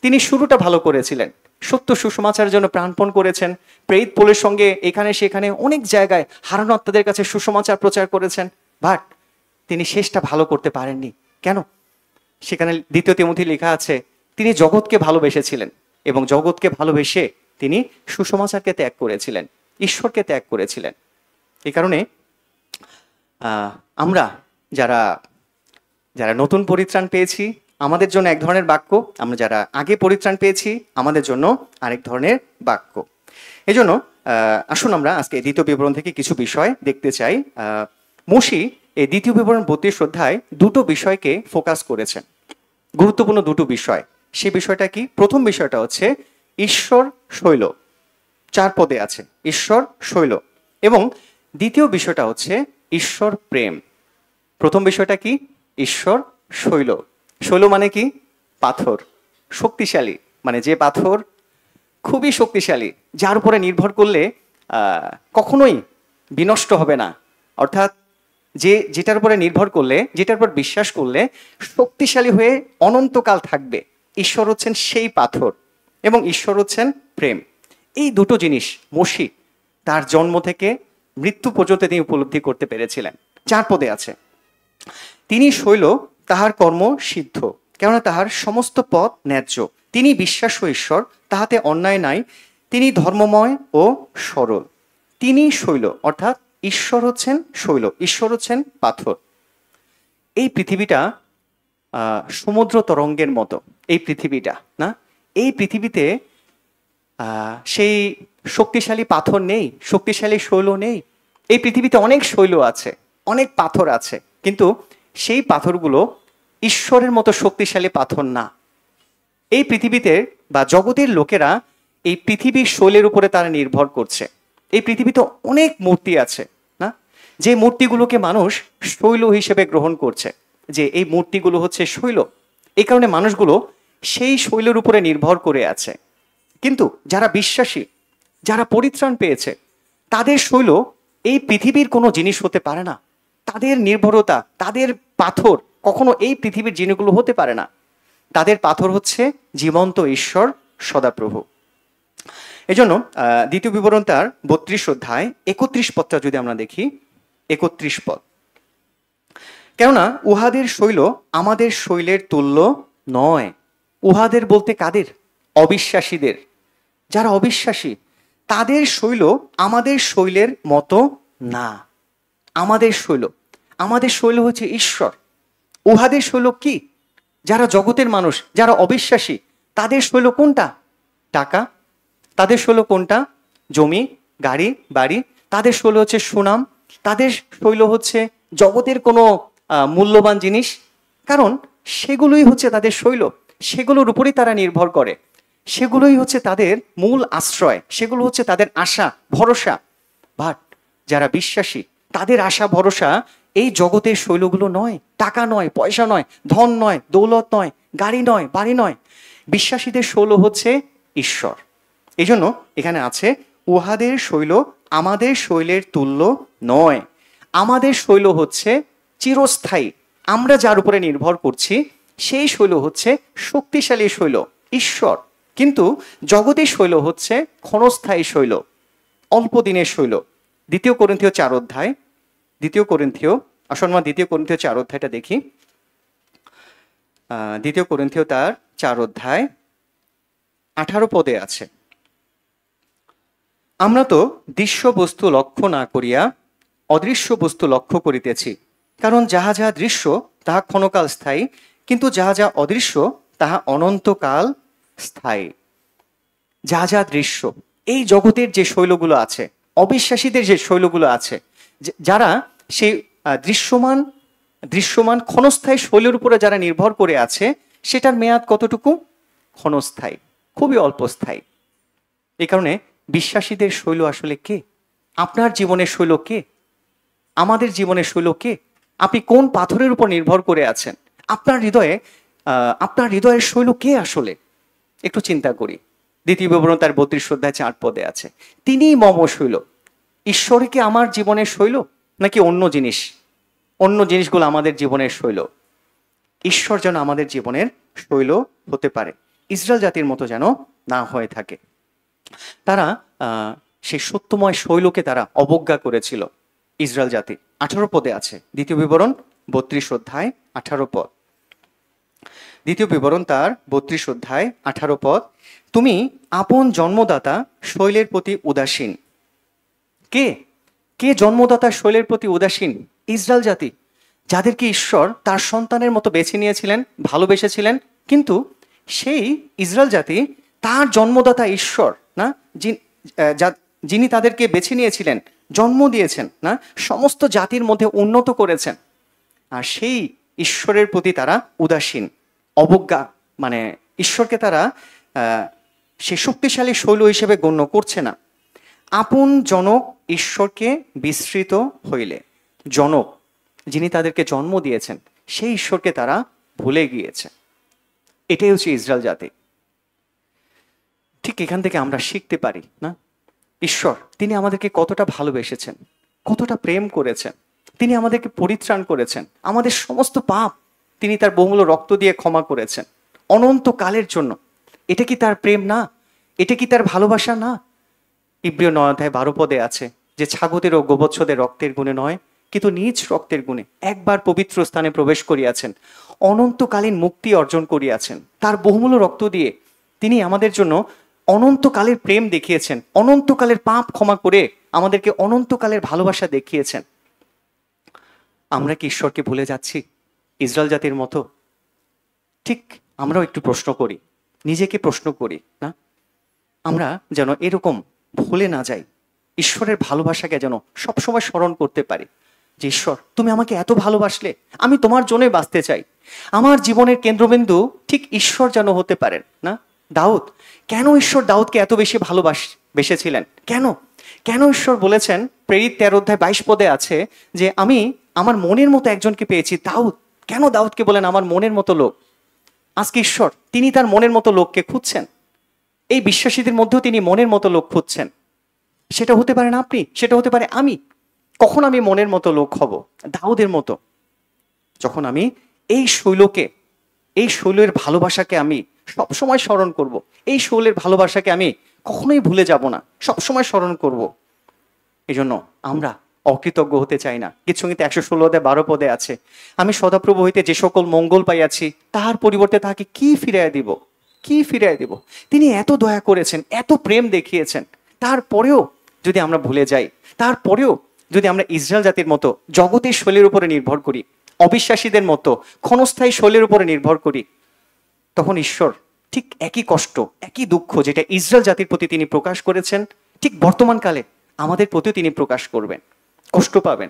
তিনি শুরুটা ভালো করেছিলেন, সত্য সুসমাচারের জন্য প্রাণপণ করেছেন, প্রেরিত পোলের সঙ্গে এখানে সেখানে অনেক জায়গায় হারানো আত্মাদের কাছে সুসমাচার প্রচার করেছেন, বাট তিনি শেষটা ভালো করতে পারেননি। কেন? সেখানে 2 তিমথি লেখা আছে তিনি জগৎকে ভালোবেসেছিলেন এবং জগৎকে ভালোবেসে তিনি সুসমাচারকে ত্যাগ করেছিলেন, ঈশ্বরকে ত্যাগ করেছিলেন। এই কারণে আমরা যারা যারা নতুন পরিত্রাণ পেয়েছি আমাদের জন্য এক ধরনের বাক্য, আমরা যারা আগে পরিত্রাণ পেয়েছি আমাদের জন্য আরেক ধরনের বাক্য। এই জন্য আসুন আমরা আজকে 2 বিবরণ থেকে কিছু বিষয় দেখতে চাই। মোশি এই 2 বিবরণ 32 অধ্যায় 2টো বিষয়কে ফোকাস করেছেন, গুরুত্বপূর্ণ 2টো বিষয়। সেই বিষয়টা কি? প্রথম বিষয়টা হচ্ছে ঈশ্বর শৈল, 4 পদে আছে ঈশ্বর শৈল, এবং দ্বিতীয় বিষয়টা হচ্ছে ঈশ্বর প্রেম। প্রথম বিষয়টা কি? ঈশ্বর শৈল। শৈল মানে কি? পাথর, শক্তিশালী, মানে যে পাথর খুবই শক্তিশালী, যার উপরে নির্ভর করলে কখনোই বিনষ্ট হবে না। অর্থাৎ যেটার উপরে নির্ভর করলে, যেটার উপর বিশ্বাস করলে শক্তিশালী হয়ে অনন্তকাল থাকবে। ঈশ্বর হচ্ছেন সেই পাথর এবং ঈশ্বর হচ্ছেন প্রেম। এই 2টো জিনিস মোশি তার জন্ম থেকে মৃত্যু পর্যন্ত তিনি উপলব্ধি করতে পেরেছিলেন। 4 পদে আছে তিনি শৈল, তাহার কর্ম সিদ্ধ, কেননা তাহার সমস্ত পথ ন্যায্য। তিনি বিশ্বাস্য ঈশ্বর, তাহাতে অন্যায় নাই। তিনি ধর্মময় ও সরল। তিনি শৈল, অর্থাৎ ঈশ্বর হচ্ছেন শৈল, ঈশ্বর হচ্ছেন পাথর। এই পৃথিবীটা সমুদ্র তরঙ্গের মতো, এই পৃথিবীটা না, এই পৃথিবীতে সেই শক্তিশালী পাথর নেই, শক্তিশালী শৈল নেই। এই পৃথিবীতে অনেক শৈল আছে, অনেক পাথর আছে, কিন্তু সেই পাথরগুলো ঈশ্বরের মতো শক্তিশালী পাথর না। এই পৃথিবীতে বা জগতের লোকেরা এই পৃথিবীর শৈলের উপরে তারা নির্ভর করছে। এই পৃথিবীতে অনেক মূর্তি আছে না, যে মূর্তিগুলোকে মানুষ শৈল হিসেবে গ্রহণ করছে, যে এই মূর্তিগুলো হচ্ছে শৈল। এই কারণে মানুষগুলো সেই শৈলের উপরে নির্ভর করে আছে। কিন্তু যারা বিশ্বাসী, যারা পরিত্রাণ পেয়েছে, তাদের শৈল এই পৃথিবীর কোনো জিনিস হতে পারে না। তাদের নির্ভরতা, তাদের পাথর কখনো এই পৃথিবীর জিনিসগুলো হতে পারে না। তাদের পাথর হচ্ছে জীবন্ত ঈশ্বর সদাপ্রভু। এই জন্য 2 বিবরণ তার 32 অধ্যায় 31 পদটা যদি আমরা দেখি, 31 পদ, কেননা উহাদের শৈল আমাদের শৈলের তুল্য নয়। উহাদের বলতে কাদের? অবিশ্বাসীদের। যারা অবিশ্বাসী তাদের শৈল আমাদের শৈলের মতো না। আমাদের শৈল হচ্ছে ঈশ্বর। উহাদের শৈল কি? যারা জগতের মানুষ, যারা অবিশ্বাসী, তাদের শৈল কোনটা? টাকা। তাদের শৈল কোনটা? জমি, গাড়ি, বাড়ি। তাদের শৈল হচ্ছে সুনাম। তাদের শৈল হচ্ছে জগতের কোনো মূল্যবান জিনিস, কারণ সেগুলোই হচ্ছে তাদের শৈল, সেগুলোর উপরেই তারা নির্ভর করে, সেগুলোই হচ্ছে তাদের মূল আশ্রয়, সেগুলো হচ্ছে তাদের আশা ভরসা। বাট যারা বিশ্বাসী তাদের আশা ভরসা এই জগতের শৈলগুলো নয়, টাকা নয়, পয়সা নয়, ধন নয়, দৌলত নয়, গাড়ি নয়, বাড়ি নয়। বিশ্বাসীদের শৈল হচ্ছে ঈশ্বর। এই জন্য এখানে আছে উহাদের শৈল আমাদের শৈলের তুল্য নয়। আমাদের শৈল হচ্ছে চিরস্থায়ী, আমরা যার উপরে নির্ভর করছি সেই শৈল হচ্ছে শক্তিশালী শৈল, ঈশ্বর। কিন্তু জগতের শৈল হচ্ছে ক্ষণস্থায়ী শৈল, অল্প দিনের শৈল। 2 করিন্থীয় 4 অধ্যায়, 2 করিন্থীয়, আসুন আমরা 2 করিন্থীয় 4 অধ্যায়টা দেখি। 2 করিন্থীয় তার 4 অধ্যায় 18 পদে আছে, আমরা তো দৃশ্য বস্তু লক্ষ্য না করিয়া অদৃশ্য বস্তু লক্ষ্য করিতেছি, কারণ যাহা যাহা দৃশ্য তাহা ক্ষণকাল স্থায়ী, কিন্তু যাহা যা অদৃশ্য তাহা অনন্তকাল স্থায়ী। যা যা দৃশ্য, এই জগতের যে শৈলগুলো আছে, অবিশ্বাসীদের যে শৈলগুলো আছে, যারা সেই দৃশ্যমান দৃশ্যমান ক্ষণস্থায়ী শৈলের উপরে যারা নির্ভর করে আছে, সেটার মেয়াদ কতটুকু? ক্ষণস্থায়ী, খুবই অল্পস্থায়ী। এই কারণে বিশ্বাসীদের শৈল আসলে কে? আপনার জীবনের শৈল কে? আমাদের জীবনের শৈল কে? আপনি কোন পাথরের উপর নির্ভর করে আছেন? আপনার হৃদয়ের শৈল কে আসলে? একটু চিন্তা করি। দ্বিতীয় বিবরণ তার 32 অধ্যায় 4 পদে আছে, তিনিই মম শৈল। ঈশ্বরে কি আমার জীবনের শৈল, নাকি অন্য জিনিস? অন্য জিনিসগুলো আমাদের জীবনের শৈল? ঈশ্বর যেন আমাদের জীবনের শৈল হতে পারে, ইসরায়েল জাতির মতো যেন না হয়ে থাকে। তারা সেই সত্যময় শৈলকে তারা অবজ্ঞা করেছিল, ইসরায়েল জাতি। 18 পদে আছে, দ্বিতীয় বিবরণ 32 অধ্যায় 18 পদ। দ্বিতীয় বিবরণ তার 32 অধ্যায় 18 পদ, তুমি আপন জন্মদাতা শৈলের প্রতি উদাসীন। কে? কে জন্মদাতা শৈলের প্রতি উদাসীন? ইসরায়েল জাতি, যাদেরকে ঈশ্বর তার সন্তানের মতো বেছে নিয়েছিলেন, ভালোবেসেছিলেন। কিন্তু সেই ইসরায়েল জাতি তার জন্মদাতা ঈশ্বর না, যিনি তাদেরকে বেছে নিয়েছিলেন, জন্ম দিয়েছেন না, সমস্ত জাতির মধ্যে উন্নত করেছেন, আর সেই ঈশ্বরের প্রতি তারা উদাসীন, অবজ্ঞা, মানে ঈশ্বরকে তারা সে শক্তিশালী শৈল হিসেবে গণ্য করছে না। আপন জনক ঈশ্বরকে বিস্মৃত হইলে, জনক যিনি তাদেরকে জন্ম দিয়েছেন, সেই ঈশ্বরকে তারা ভুলে গিয়েছে। এটাই হচ্ছে ইসরায়েল জাতি। ঠিক এখান থেকে আমরা শিখতে পারি না, ঈশ্বর তিনি আমাদেরকে কতটা ভালোবেসেছেন, কতটা প্রেম করেছেন। তিনি আমাদেরকে পরিত্রাণ করেছেন, আমাদের সমস্ত পাপ তিনি তার বহুমূল্য রক্ত দিয়ে ক্ষমা করেছেন অনন্তকালের জন্য। এটা কি তার প্রেম না? এটা কি তার ভালোবাসা না? ইব্রিয় 9 অধ্যায় 12 পদে আছে যে ছাগলের ও গোবৎসদের রক্তের গুণে নয়, কিন্তু নিজ রক্তের গুণে একবার পবিত্র স্থানে প্রবেশ করিয়াছেন, অনন্তকালীন মুক্তি অর্জন করিয়াছেন। তার বহুমূল্য রক্ত দিয়ে তিনি আমাদের জন্য অনন্তকালের প্রেম দেখিয়েছেন, অনন্তকালের পাপ ক্ষমা করে আমাদেরকে অনন্তকালের ভালোবাসা দেখিয়েছেন। আমরা কি ঈশ্বরকে ভুলে যাচ্ছি ইসরায়েল জাতির মতো? ঠিক আমরাও একটু প্রশ্ন করি, নিজেকে প্রশ্ন করি না, আমরা যেন এরকম ভুলে না যাই, ঈশ্বরের ভালোবাসাকে যেন সবসময় স্মরণ করতে পারি যে ঈশ্বর তুমি আমাকে এত ভালোবাসলে, আমি তোমার জন্যই বাঁচতে চাই। আমার জীবনের কেন্দ্রবিন্দু ঠিক ঈশ্বর যেন হতে পারেন না। দাউদ, কেন ঈশ্বর দাউদকে এত বেশি ভালোবেসেছিলেন? কেন কেন ঈশ্বর বলেছেন, প্রেরিত 13 অধ্যায় 22 পদে আছে যে আমি আমার মনের মতো একজনকে পেয়েছি, দাউদ। কেন দাউদকে বলেন আমার মনের মতো লোক? আজকে ঈশ্বর তিনি তার মনের মতো লোককে খুঁজছেন, এই বিশ্বাসীদের মধ্যেও তিনি মনের মতো লোক খুঁজছেন। সেটা হতে পারে না আপনি, সেটা হতে পারে আমি। কখন আমি মনের মতো লোক হব? দাউদের মতো, যখন আমি এই শৈলকে, এই শৈলের ভালোবাসাকে আমি সবসময় স্মরণ করব। এই শৈলের ভালোবাসাকে আমি কখনোই ভুলে যাব না, সবসময় স্মরণ করব। এই জন্য আমরা অকৃতজ্ঞ হতে চাই না। গীতসংগীত 116 অধ্যায় 12 পদে আছে, আমি সদাপ্রভু হইতে যে সকল মঙ্গল পাইয়াছি, তাহার পরিবর্তে তাহাকে কি ফিরাইয়া দিব? কি ফিরাইয়া দিব? তিনি এত দয়া করেছেন, এত প্রেম দেখিয়েছেন, তারপরেও যদি আমরা ভুলে যাই, তারপরেও যদি আমরা ইসরায়েল জাতির মতো জগতের শৈলের উপরে নির্ভর করি, অবিশ্বাসীদের মতো ক্ষণস্থায়ী শৈলের উপরে নির্ভর করি, তখন ঈশ্বর ঠিক একই কষ্ট, একই দুঃখ যেটা ইসরায়েল জাতির প্রতি তিনি প্রকাশ করেছেন, ঠিক বর্তমানকালে আমাদের প্রতিও তিনি প্রকাশ করবেন। কষ্ট পাবেন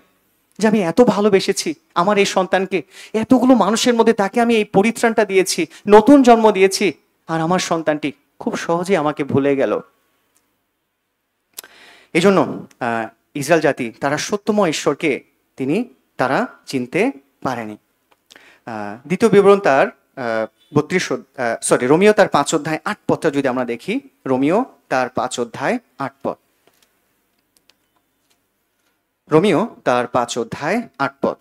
যে আমি এত ভালোবেসেছি আমার এই সন্তানকে, এতগুলো মানুষের মধ্যে তাকে আমি এই পরিত্রাণটা দিয়েছি, নতুন জন্ম দিয়েছি, আর আমার সন্তানটি খুব সহজে আমাকে ভুলে গেল। এই জন্য ইসরায়েল জাতি তারা সত্যময় ঈশ্বরকে তারা চিনতে পারেনি। দ্বিতীয় বিবরণ তার 32 রোমিও তার 5 অধ্যায় 8 পদটা যদি আমরা দেখি, রোমিও তার 5 অধ্যায় 8 পদ। রোমিও তার 5 অধ্যায় 8 পদ।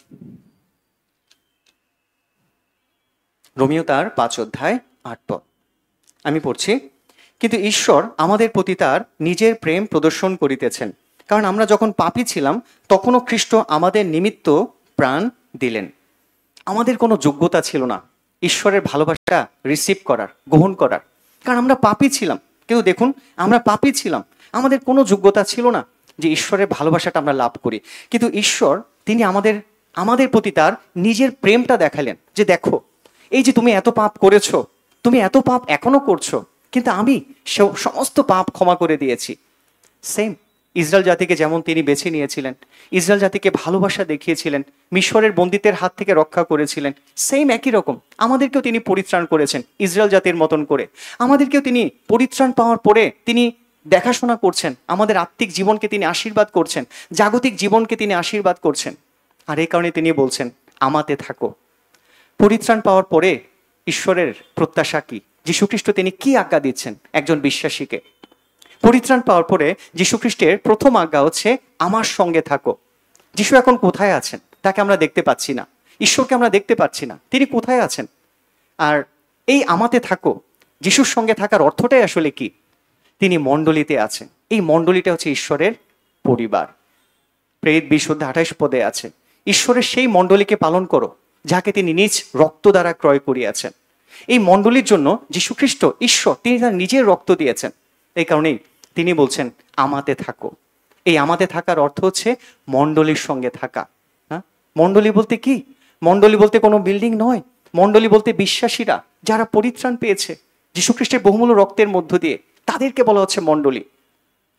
রোমিও তার 5 অধ্যায় 8 পদ আমি পড়ছি। কিন্তু ঈশ্বর আমাদের প্রতি তার নিজের প্রেম প্রদর্শন করিতেছেন, কারণ আমরা যখন পাপী ছিলাম তখনও খ্রিস্ট আমাদের নিমিত্ত প্রাণ দিলেন। আমাদের কোনো যোগ্যতা ছিল না ঈশ্বরের ভালোবাসা রিসিভ করার, গ্রহণ করার, কারণ আমরা পাপী ছিলাম। কিন্তু দেখুন, আমরা পাপী ছিলাম, আমাদের কোনো যোগ্যতা ছিল না যে ঈশ্বরের ভালোবাসাটা আমরা লাভ করি। কিন্তু ঈশ্বর তিনি আমাদের প্রতি তার নিজের প্রেমটা দেখালেন যে দেখো, এই যে তুমি এত পাপ করেছো, তুমি এত পাপ এখনো করছো, কিন্তু আমি সমস্ত পাপ ক্ষমা করে দিয়েছি। সেম ইসরায়েল জাতিকে যেমন তিনি বেছে নিয়েছিলেন, ইসরায়েল জাতিকে ভালোবাসা দেখিয়েছিলেন, মিশরের বন্দিতের হাত থেকে রক্ষা করেছিলেন, সেম একই রকম আমাদেরকেও তিনি পরিত্রাণ করেছেন ইসরায়েল জাতির মতন করে। আমাদেরকেও তিনি পরিত্রাণ পাওয়ার পরে তিনি দেখাশোনা করছেন, আমাদের আত্মিক জীবনকে তিনি আশীর্বাদ করছেন, জাগতিক জীবনকে তিনি আশীর্বাদ করছেন। আর এই কারণে তিনি বলছেন আমাতে থাকো। পরিত্রাণ পাওয়ার পরে ঈশ্বরের প্রত্যাশা কি? যীশুখ্রিস্ট তিনি কি আজ্ঞা দিচ্ছেন একজন বিশ্বাসীকে? পরিত্রাণ পাওয়ার পরে যীশুখ্রিস্টের প্রথম আজ্ঞা হচ্ছে আমার সঙ্গে থাকো। যীশু এখন কোথায় আছেন? তাকে আমরা দেখতে পাচ্ছি না, ঈশ্বরকে আমরা দেখতে পাচ্ছি না, তিনি কোথায় আছেন? আর এই আমাতে থাকো, যীশুর সঙ্গে থাকার অর্থটাই আসলে কি? তিনি মণ্ডলীতে আছেন। এই মণ্ডলীটা হচ্ছে ঈশ্বরের পরিবার। প্রেরিত 20:28 পদে আছে, ঈশ্বরের সেই মণ্ডলীকে পালন করো যাকে তিনি নিজ রক্ত দ্বারা ক্রয় করিয়াছেন। এই মণ্ডলীর জন্য যীশুখ্রিস্ট ঈশ্বর তিনি তার নিজের রক্ত দিয়েছেন। এই কারণেই তিনি বলছেন আমাতে থাকো। এই আমাতে থাকার অর্থ হচ্ছে মণ্ডলীর সঙ্গে থাকা। হ্যাঁ, মণ্ডলী বলতে কি? মণ্ডলী বলতে কোনো বিল্ডিং নয়, মণ্ডলী বলতে বিশ্বাসীরা যারা পরিত্রাণ পেয়েছে যীশুখ্রিস্টের বহুমূল্য রক্তের মধ্য দিয়ে, তাদেরকে বলা হচ্ছে মণ্ডলী।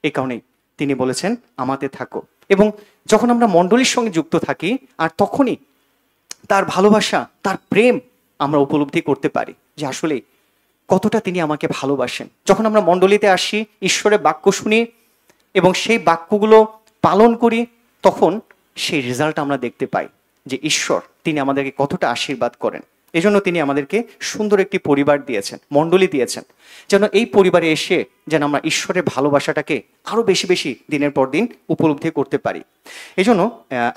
এই কারণেই তিনি বলেছেন আমাতে থাকো। এবং যখন আমরা মণ্ডলীর সঙ্গে যুক্ত থাকি, আর তখনই তার ভালোবাসা, তার প্রেম আমরা উপলব্ধি করতে পারি যে আসলে কতটা তিনি আমাকে ভালোবাসেন। যখন আমরা মণ্ডলীতে আসি, ঈশ্বরের বাক্য শুনি এবং সেই বাক্যগুলো পালন করি, তখন সেই রেজাল্ট আমরা দেখতে পাই যে ঈশ্বর তিনি আমাদেরকে কতটা আশীর্বাদ করেন। এজন্য তিনি আমাদেরকে সুন্দর একটি পরিবার দিয়েছেন, মণ্ডলী দিয়েছেন, যেন এই পরিবারে এসে যেন আমরা ঈশ্বরের ভালোবাসাটাকে আরো বেশি বেশি দিনের পর দিন উপলব্ধি করতে পারি। এজন্য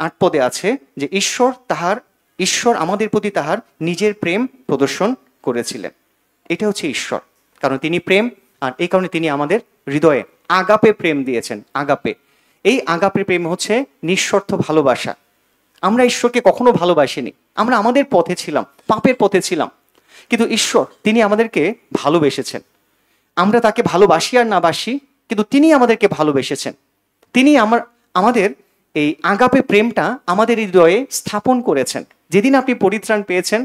8 পদে আছে যে ঈশ্বর আমাদের প্রতি তাহার নিজের প্রেম প্রদর্শন করেছিলেন। এটা হচ্ছে ঈশ্বর, কারণ তিনি প্রেম, আর এই কারণে তিনি আমাদের হৃদয়ে আগাপে প্রেম দিয়েছেন। আগাপে, এই আগাপে প্রেম হচ্ছে নিঃস্বার্থ ভালোবাসা। আমরা ঈশ্বরকে কখনো ভালোবাসিনি, আমরা আমাদের পথে ছিলাম, পাপের পথে ছিলাম, কিন্তু ঈশ্বর তিনি আমাদেরকে ভালোবেসেছেন। আমরা তাকে ভালোবাসি আর না বাসি, কিন্তু তিনি আমাদেরকে ভালোবেসেছেন। তিনি আমাদের এই আগাপে প্রেমটা আমাদের হৃদয়ে স্থাপন করেছেন। যেদিন আপনি পরিত্রাণ পেয়েছেন,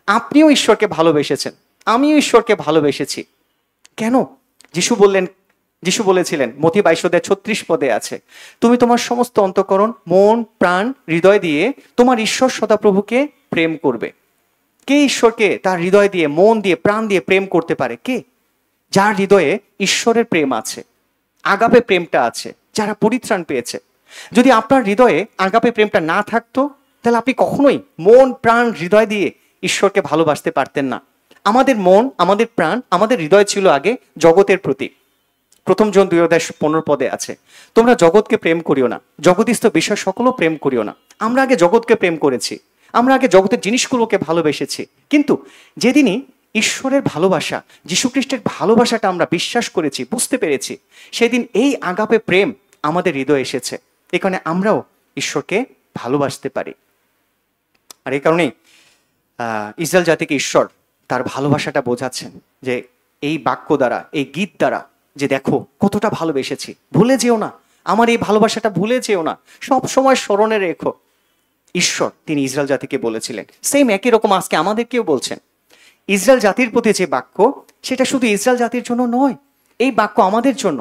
আপনিও ঈশ্বরকে ভালোবেসেছেন, আমিও ঈশ্বরকে ভালোবেসেছি। কেন? যিশু বলেছিলেন, মথি 22:36 পদে আছে, তুমি তোমার সমস্ত অন্তঃকরণ, মন, প্রাণ, হৃদয় দিয়ে তোমার ঈশ্বর সদাপ্রভুকে প্রেম করবে। কে ঈশ্বরকে তার হৃদয় দিয়ে, মন দিয়ে, প্রাণ দিয়ে প্রেম করতে পারে? কে? যার হৃদয়ে ঈশ্বরের প্রেম আছে, আগাপে প্রেমটা আছে, যারা পরিত্রাণ পেয়েছে। যদি আপনার হৃদয়ে আগাপে প্রেমটা না থাকতো, তাহলে আপনি কখনোই মন, প্রাণ, হৃদয় দিয়ে ঈশ্বরকে ভালোবাসতে পারতেন না। আমাদের মন, আমাদের প্রাণ, আমাদের হৃদয় ছিল আগে জগতের প্রতি। 1 জন 2:15 পদে আছে, তোমরা জগৎকে প্রেম করিও না, জগতিস্থ বিষয় সকলও প্রেম করিও না। আমরা আগে জগৎকে প্রেম করেছি, আমরা আগে জগতের জিনিসগুলোকে ভালোবেসেছি, কিন্তু যেদিনই ঈশ্বরের ভালোবাসা, যীশুখ্রিস্টের ভালোবাসাটা আমরা বিশ্বাস করেছি, বুঝতে পেরেছি, সেদিন এই আগাপে প্রেম আমাদের হৃদয়ে এসেছে। এখানে আমরাও ঈশ্বরকে ভালোবাসতে পারি। আর এই কারণেই ইসরায়েল জাতিকে ঈশ্বর তার ভালোবাসাটা বোঝাচ্ছেন যে এই বাক্য দ্বারা, এই গীত দ্বারা, যে দেখো কতটা ভালোবেসেছি, ভুলে যেও না, আমার এই ভালোবাসাটা ভুলে যেও না, সব সময় স্মরণে রেখো। ঈশ্বর তিনি ইসরায়েল জাতিকে বলেছিলেন, সেম একই রকম আজকে আমাদেরকেও বলছেন। ইসরায়েল জাতির প্রতি যে বাক্য, সেটা শুধু ইসরায়েল জাতির জন্য নয়, এই বাক্য আমাদের জন্য।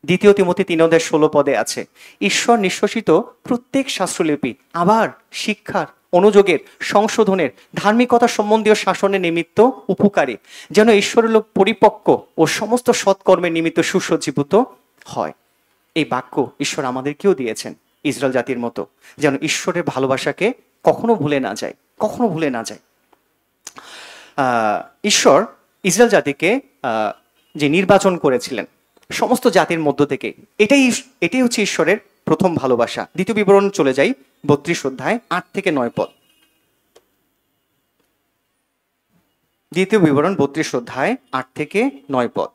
2 তিমথি 3:16 পদে আছে, ঈশ্বর নিঃশ্বসিত প্রত্যেক শাস্ত্রলিপি আবার শিক্ষার, অনুযোগের, সংশোধনের, ধার্মিকতা সম্বন্ধীয় শাসনের নিমিত্ত উপকারী, যেন ঈশ্বরের লোক পরিপক্ক ও সমস্ত সৎকর্মের নিমিত্ত সুসজ্জীভূত হয়। এই বাক্য ঈশ্বর আমাদেরকেও দিয়েছেন ইসরায়েল জাতির মতো, যেন ঈশ্বরের ভালোবাসাকে কখনো ভুলে না যায়, কখনো ভুলে না যায়। ঈশ্বর ইসরায়েল জাতিকে যে নির্বাচন করেছিলেন সমস্ত জাতির মধ্য থেকে, এটাই হচ্ছে ঈশ্বরের প্রথম ভালোবাসা। দ্বিতীয় বিবরণ চলে যাই 32 অধ্যায় 8 থেকে 9 পদ। দ্বিতীয় বিবরণ 32 অধ্যায় 8 থেকে 9 পদ।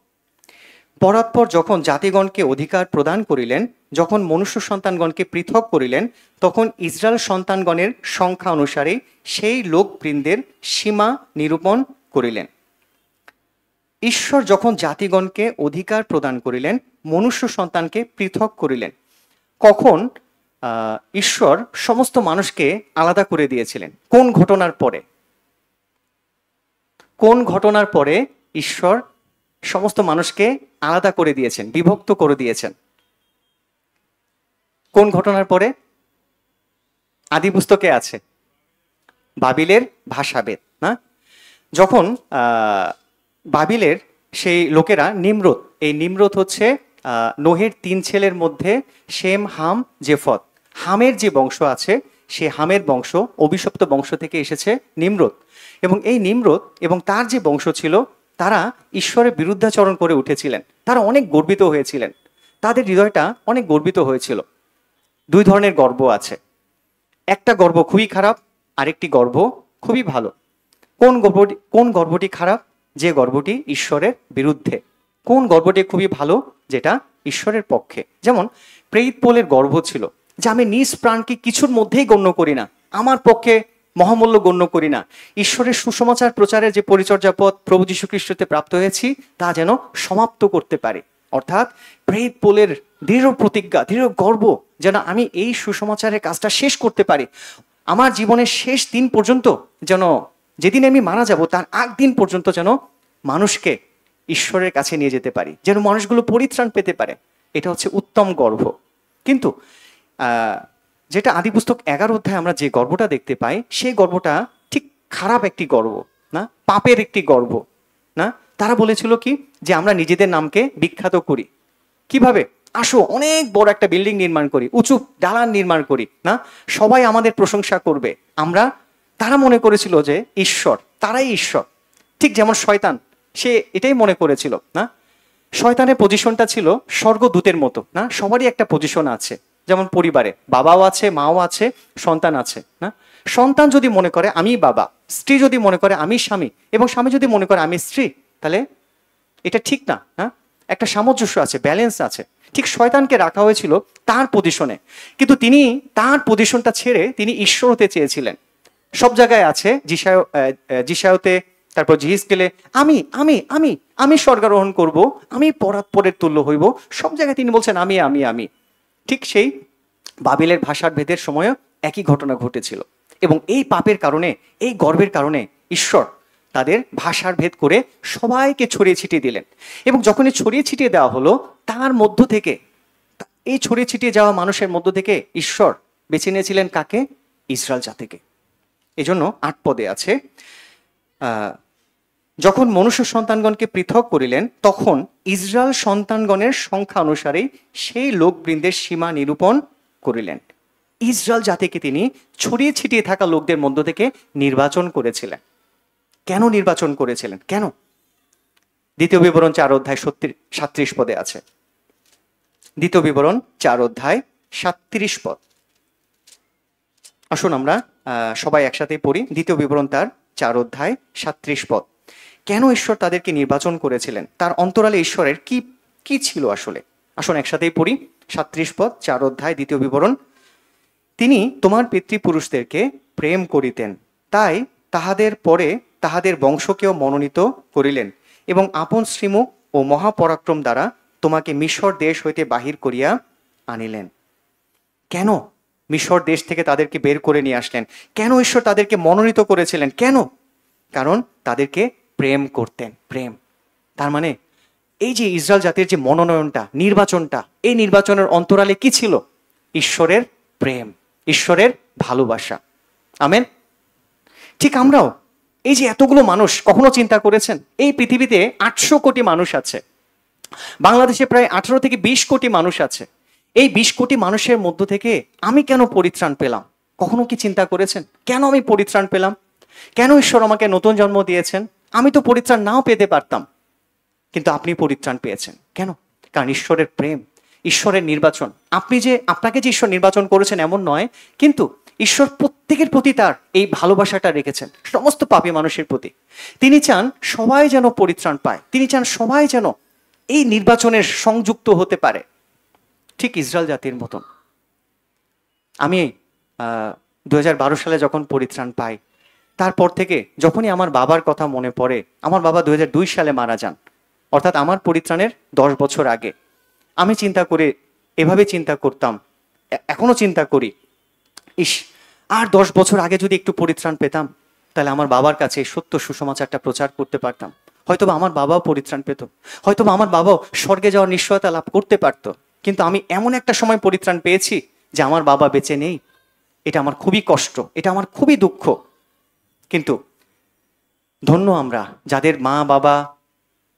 পরাৎপর যখন জাতিগণকে অধিকার প্রদান করিলেন, যখন মনুষ্য সন্তানগণকে পৃথক করিলেন, তখন ইসরায়েল সন্তানগণের সংখ্যা অনুসারে সেই লোকবৃন্দের সীমা নিরূপণ করিলেন। ঈশ্বর যখন জাতিগণকে অধিকার প্রদান করিলেন, মনুষ্য সন্তানকে পৃথক করিলেন, কখন ঈশ্বর সমস্ত মানুষকে আলাদা করে দিয়েছিলেন? কোন ঘটনার পরে? কোন ঘটনার পরে ঈশ্বর সমস্ত মানুষকে আলাদা করে দিয়েছেন, বিভক্ত করে দিয়েছেন? কোন ঘটনার পরে? আদি পুস্তকে আছে বাবিলের ভাষাভেদ, না? যখন বাবিলের সেই লোকেরা নিমরোদ, এই নিমরোদ হচ্ছে নোহের 3 ছেলের মধ্যে শেম, হাম, জেফত। হামের যে বংশ আছে সে হামের বংশ, অভিশপ্ত বংশ থেকে এসেছে নিমরোদ। এবং এই নিমরোদ এবং তার যে বংশ ছিল তারা ঈশ্বরের বিরুদ্ধাচরণ করে উঠেছিলেন। তারা অনেক গর্বিত হয়েছিলেন, তাদের হৃদয়টা অনেক গর্বিত হয়েছিল। 2 ধরনের গর্ব আছে, একটা গর্ব খুবই খারাপ, আরেকটি গর্ব খুবই ভালো। কোন গর্বটি খারাপ? যে গর্বটি ঈশ্বরের বিরুদ্ধে। কোন গর্বটি খুবই ভালো? যেটা ঈশ্বরের পক্ষে। যেমন প্রেরিত পৌলের গর্ব ছিল যে আমি নিজ প্রাণকে কিছুর মধ্যেই গণ্য করি না, আমার পক্ষে মহামূল্য গণ্য করি না। ঈশ্বরের সুসমাচার প্রচারের যে পরিচর্যা পথ প্রভু যীশু খ্রিস্টতে প্রাপ্ত হয়েছি তা যেন সমাপ্ত করতে পারি। অর্থাৎ প্রেরিত পৌলের দৃঢ় প্রতিজ্ঞা, দৃঢ় গর্ব যেন আমি এই সুসমাচারের কাজটা শেষ করতে পারি। আমার জীবনের শেষ দিন পর্যন্ত যেন, যেদিন আমি মারা যাব তার আগ দিন পর্যন্ত যেন মানুষকে ঈশ্বরের কাছে নিয়ে যেতে পারি, যেন মানুষগুলো পরিত্রাণ পেতে পারে। এটা হচ্ছে উত্তম গর্ব। কিন্তু যেটা আদি পুস্তক 11 অধ্যায়ে আমরা যে গর্বটা দেখতে পাই সেই গর্বটা ঠিক খারাপ একটি গর্ব, না? পাপের একটি গর্ব, না? তারা বলেছিল কি যে আমরা নিজেদের নামকে বিখ্যাত করি। কিভাবে? আসো অনেক বড় একটা বিল্ডিং নির্মাণ করি, উঁচু দালান নির্মাণ করি, না? সবাই আমাদের প্রশংসা করবে। তারা মনে করেছিল যে ঈশ্বর, তারাই ঈশ্বর। ঠিক যেমন শয়তান, সে এটাই মনে করেছিল, না? শয়তানের পজিশনটা ছিল স্বর্গদূতের মতো, না? সবারই একটা পজিশন আছে। যেমন পরিবারে বাবাও আছে, মাও আছে, সন্তান আছে, না? সন্তান যদি মনে করে আমি বাবা, স্ত্রী যদি মনে করে আমি স্বামী, এবং স্বামী যদি মনে করে আমি স্ত্রী, তাহলে এটা ঠিক না, না? একটা সামঞ্জস্য আছে, ব্যালেন্স আছে। ঠিক শয়তানকে রাখা হয়েছিল তার পজিশনে, কিন্তু তিনি তার পজিশনটা ছেড়ে তিনি ঈশ্বর হতে চেয়েছিলেন। সব জায়গায় আছে, জিসায়তে, তারপর জিহিজকেলে আমি আমি আমি আমি স্বর্গারোহণ করব, আমি পরাৎপরের তুল্য হইব, সব জায়গায় তিনি বলছেন আমি আমি আমি। ঠিক সেই বাবিলের ভাষার ভেদের সময়ও একই ঘটনা ঘটেছিল। এবং এই পাপের কারণে, এই গর্বের কারণে ঈশ্বর তাদের ভাষার ভেদ করে সবাইকে ছড়িয়ে ছিটিয়ে দিলেন। এবং যখনই ছড়িয়ে ছিটিয়ে দেওয়া হলো, তার মধ্য থেকে, এই ছড়িয়ে ছিটিয়ে যাওয়া মানুষের মধ্য থেকে ঈশ্বর বেছে নিয়েছিলেন কাকে? ইসরায়েল জাতিকে। এজন্য 8 পদে আছে, যখন মনুষ্য সন্তানগণকে পৃথক করিলেন তখন ইসরায়েল সন্তানগণের সংখ্যা অনুসারেই সেই লোকবৃন্দের সীমা নিরূপণ করিলেন। ইসরায়েল জাতিকে তিনি ছড়িয়ে ছিটিয়ে থাকা লোকদের মধ্য থেকে নির্বাচন করেছিলেন। কেন নির্বাচন করেছিলেন? কেন? দ্বিতীয় বিবরণ 4 অধ্যায় 37 পদে আছে। দ্বিতীয় বিবরণ 4 অধ্যায় 37 পদ। আসুন আমরা সবাই একসাথে পড়ি। দ্বিতীয় বিবরণ তার 4 অধ্যায় 37 পদ। কেন ঈশ্বর তাদেরকে নির্বাচন করেছিলেন? তার অন্তরালে ঈশ্বরের কি কি ছিল আসলে? আসুন একসাথেই পড়ি 37 পদ, 4 অধ্যায় দ্বিতীয় বিবরণ। তিনি তোমার পিতৃপুরুষদেরকে প্রেম করিতেন, তাই তাহাদের পরে তাহাদের বংশকেও মনোনীত করিলেন এবং আপন শ্রীমুখ ও মহাপরাক্রম দ্বারা তোমাকে মিশর দেশ হইতে বাহির করিয়া আনিলেন। কেন মিশর দেশ থেকে তাদেরকে বের করে নিয়ে আসলেন? কেন ঈশ্বর তাদেরকে মনোনীত করেছিলেন? কেন? কারণ তাদেরকে প্রেম করতেন। প্রেম, তার মানে এই যে ইসরায়েল জাতির যে মনোনয়নটা, নির্বাচনটা, এই নির্বাচনের অন্তরালে কি ছিল? ঈশ্বরের প্রেম, ঈশ্বরের ভালোবাসা। আমেন। ঠিক আমরাও এই যে এতগুলো মানুষ, কখনো চিন্তা করেছেন এই পৃথিবীতে 800 কোটি মানুষ আছে, বাংলাদেশে প্রায় 18 থেকে 20 কোটি মানুষ আছে। এই 20 কোটি মানুষের মধ্য থেকে আমি কেন পরিত্রাণ পেলাম? কখনো কি চিন্তা করেছেন কেন আমি পরিত্রাণ পেলাম? কেন ঈশ্বর আমাকে নতুন জন্ম দিয়েছেন? আমি তো পরিত্রাণ নাও পেতে পারতাম, কিন্তু আপনি পরিত্রাণ পেয়েছেন। কেন? কারণ ঈশ্বরের প্রেম, ঈশ্বরের নির্বাচন। আপনাকে যে ঈশ্বর নির্বাচন করেছেন এমন নয়, কিন্তু ঈশ্বর প্রত্যেকের প্রতি তার এই ভালোবাসাটা রেখেছেন, সমস্ত পাপী মানুষের প্রতি। তিনি চান সবাই যেন পরিত্রাণ পায়, তিনি চান সবাই যেন এই নির্বাচনের সংযুক্ত হতে পারে, ঠিক ইসরায়েল জাতির মতন। আমি 2012 সালে যখন পরিত্রাণ পাই, তারপর থেকে যখনই আমার বাবার কথা মনে পড়ে, আমার বাবা 2002 সালে মারা যান, অর্থাৎ আমার পরিত্রাণের 10 বছর আগে। আমি এভাবে চিন্তা করতাম, এখনো চিন্তা করি, ইস, আর 10 বছর আগে যদি একটু পরিত্রাণ পেতাম, তাহলে আমার বাবার কাছে সত্য সুসমাচারটা প্রচার করতে পারতাম। হয়তোবা আমার বাবাও পরিত্রাণ পেত, হয়তোবা আমার বাবাও স্বর্গে যাওয়ার নিশ্চয়তা লাভ করতে পারত। কিন্তু আমি এমন একটা সময় পরিত্রাণ পেয়েছি যে আমার বাবা বেঁচে নেই, এটা আমার খুবই কষ্ট, এটা আমার খুবই দুঃখ। কিন্তু ধন্য আমরা যাদের মা বাবা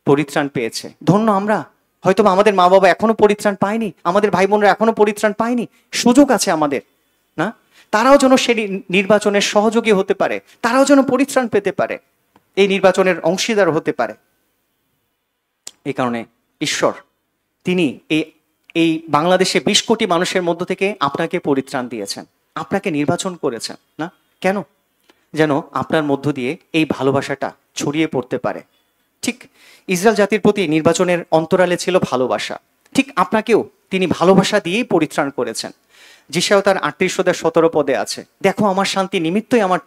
পরিত্রাণ পেয়েছে, ধন্য আমরা। হয়তো আমাদের মা বাবা এখনো পরিত্রাণ পায়নি, আমাদের ভাই বোনরা এখনো পরিত্রাণ পায়নি, সুযোগ আছে আমাদের, না? তারাও যেন সেই নির্বাচনের সহযোগী হতে পারে, তারাও যেন পরিত্রাণ পেতে পারে, এই নির্বাচনের অংশীদার হতে পারে। এই কারণে ঈশ্বর তিনি এই বাংলাদেশে 20 কোটি মানুষের মধ্য থেকে আপনাকে পরিত্রাণ দিয়েছেন, আপনাকে নির্বাচন করেছেন, না? কেন? যেন আপনার মধ্য দিয়ে এই ভালোবাসাটা ছড়িয়ে পড়তে পারে। ঠিক ইসরায়েল জাতির প্রতি নির্বাচনের অন্তরালে ছিল ভালোবাসা, ঠিক আপনাকেও তিনি ভালোবাসা দিয়েই পরিত্রাণ করেছেন। যিশায় তার 38:17 পদে আছে, দেখো আমার শান্তি নিমিত্তই আমার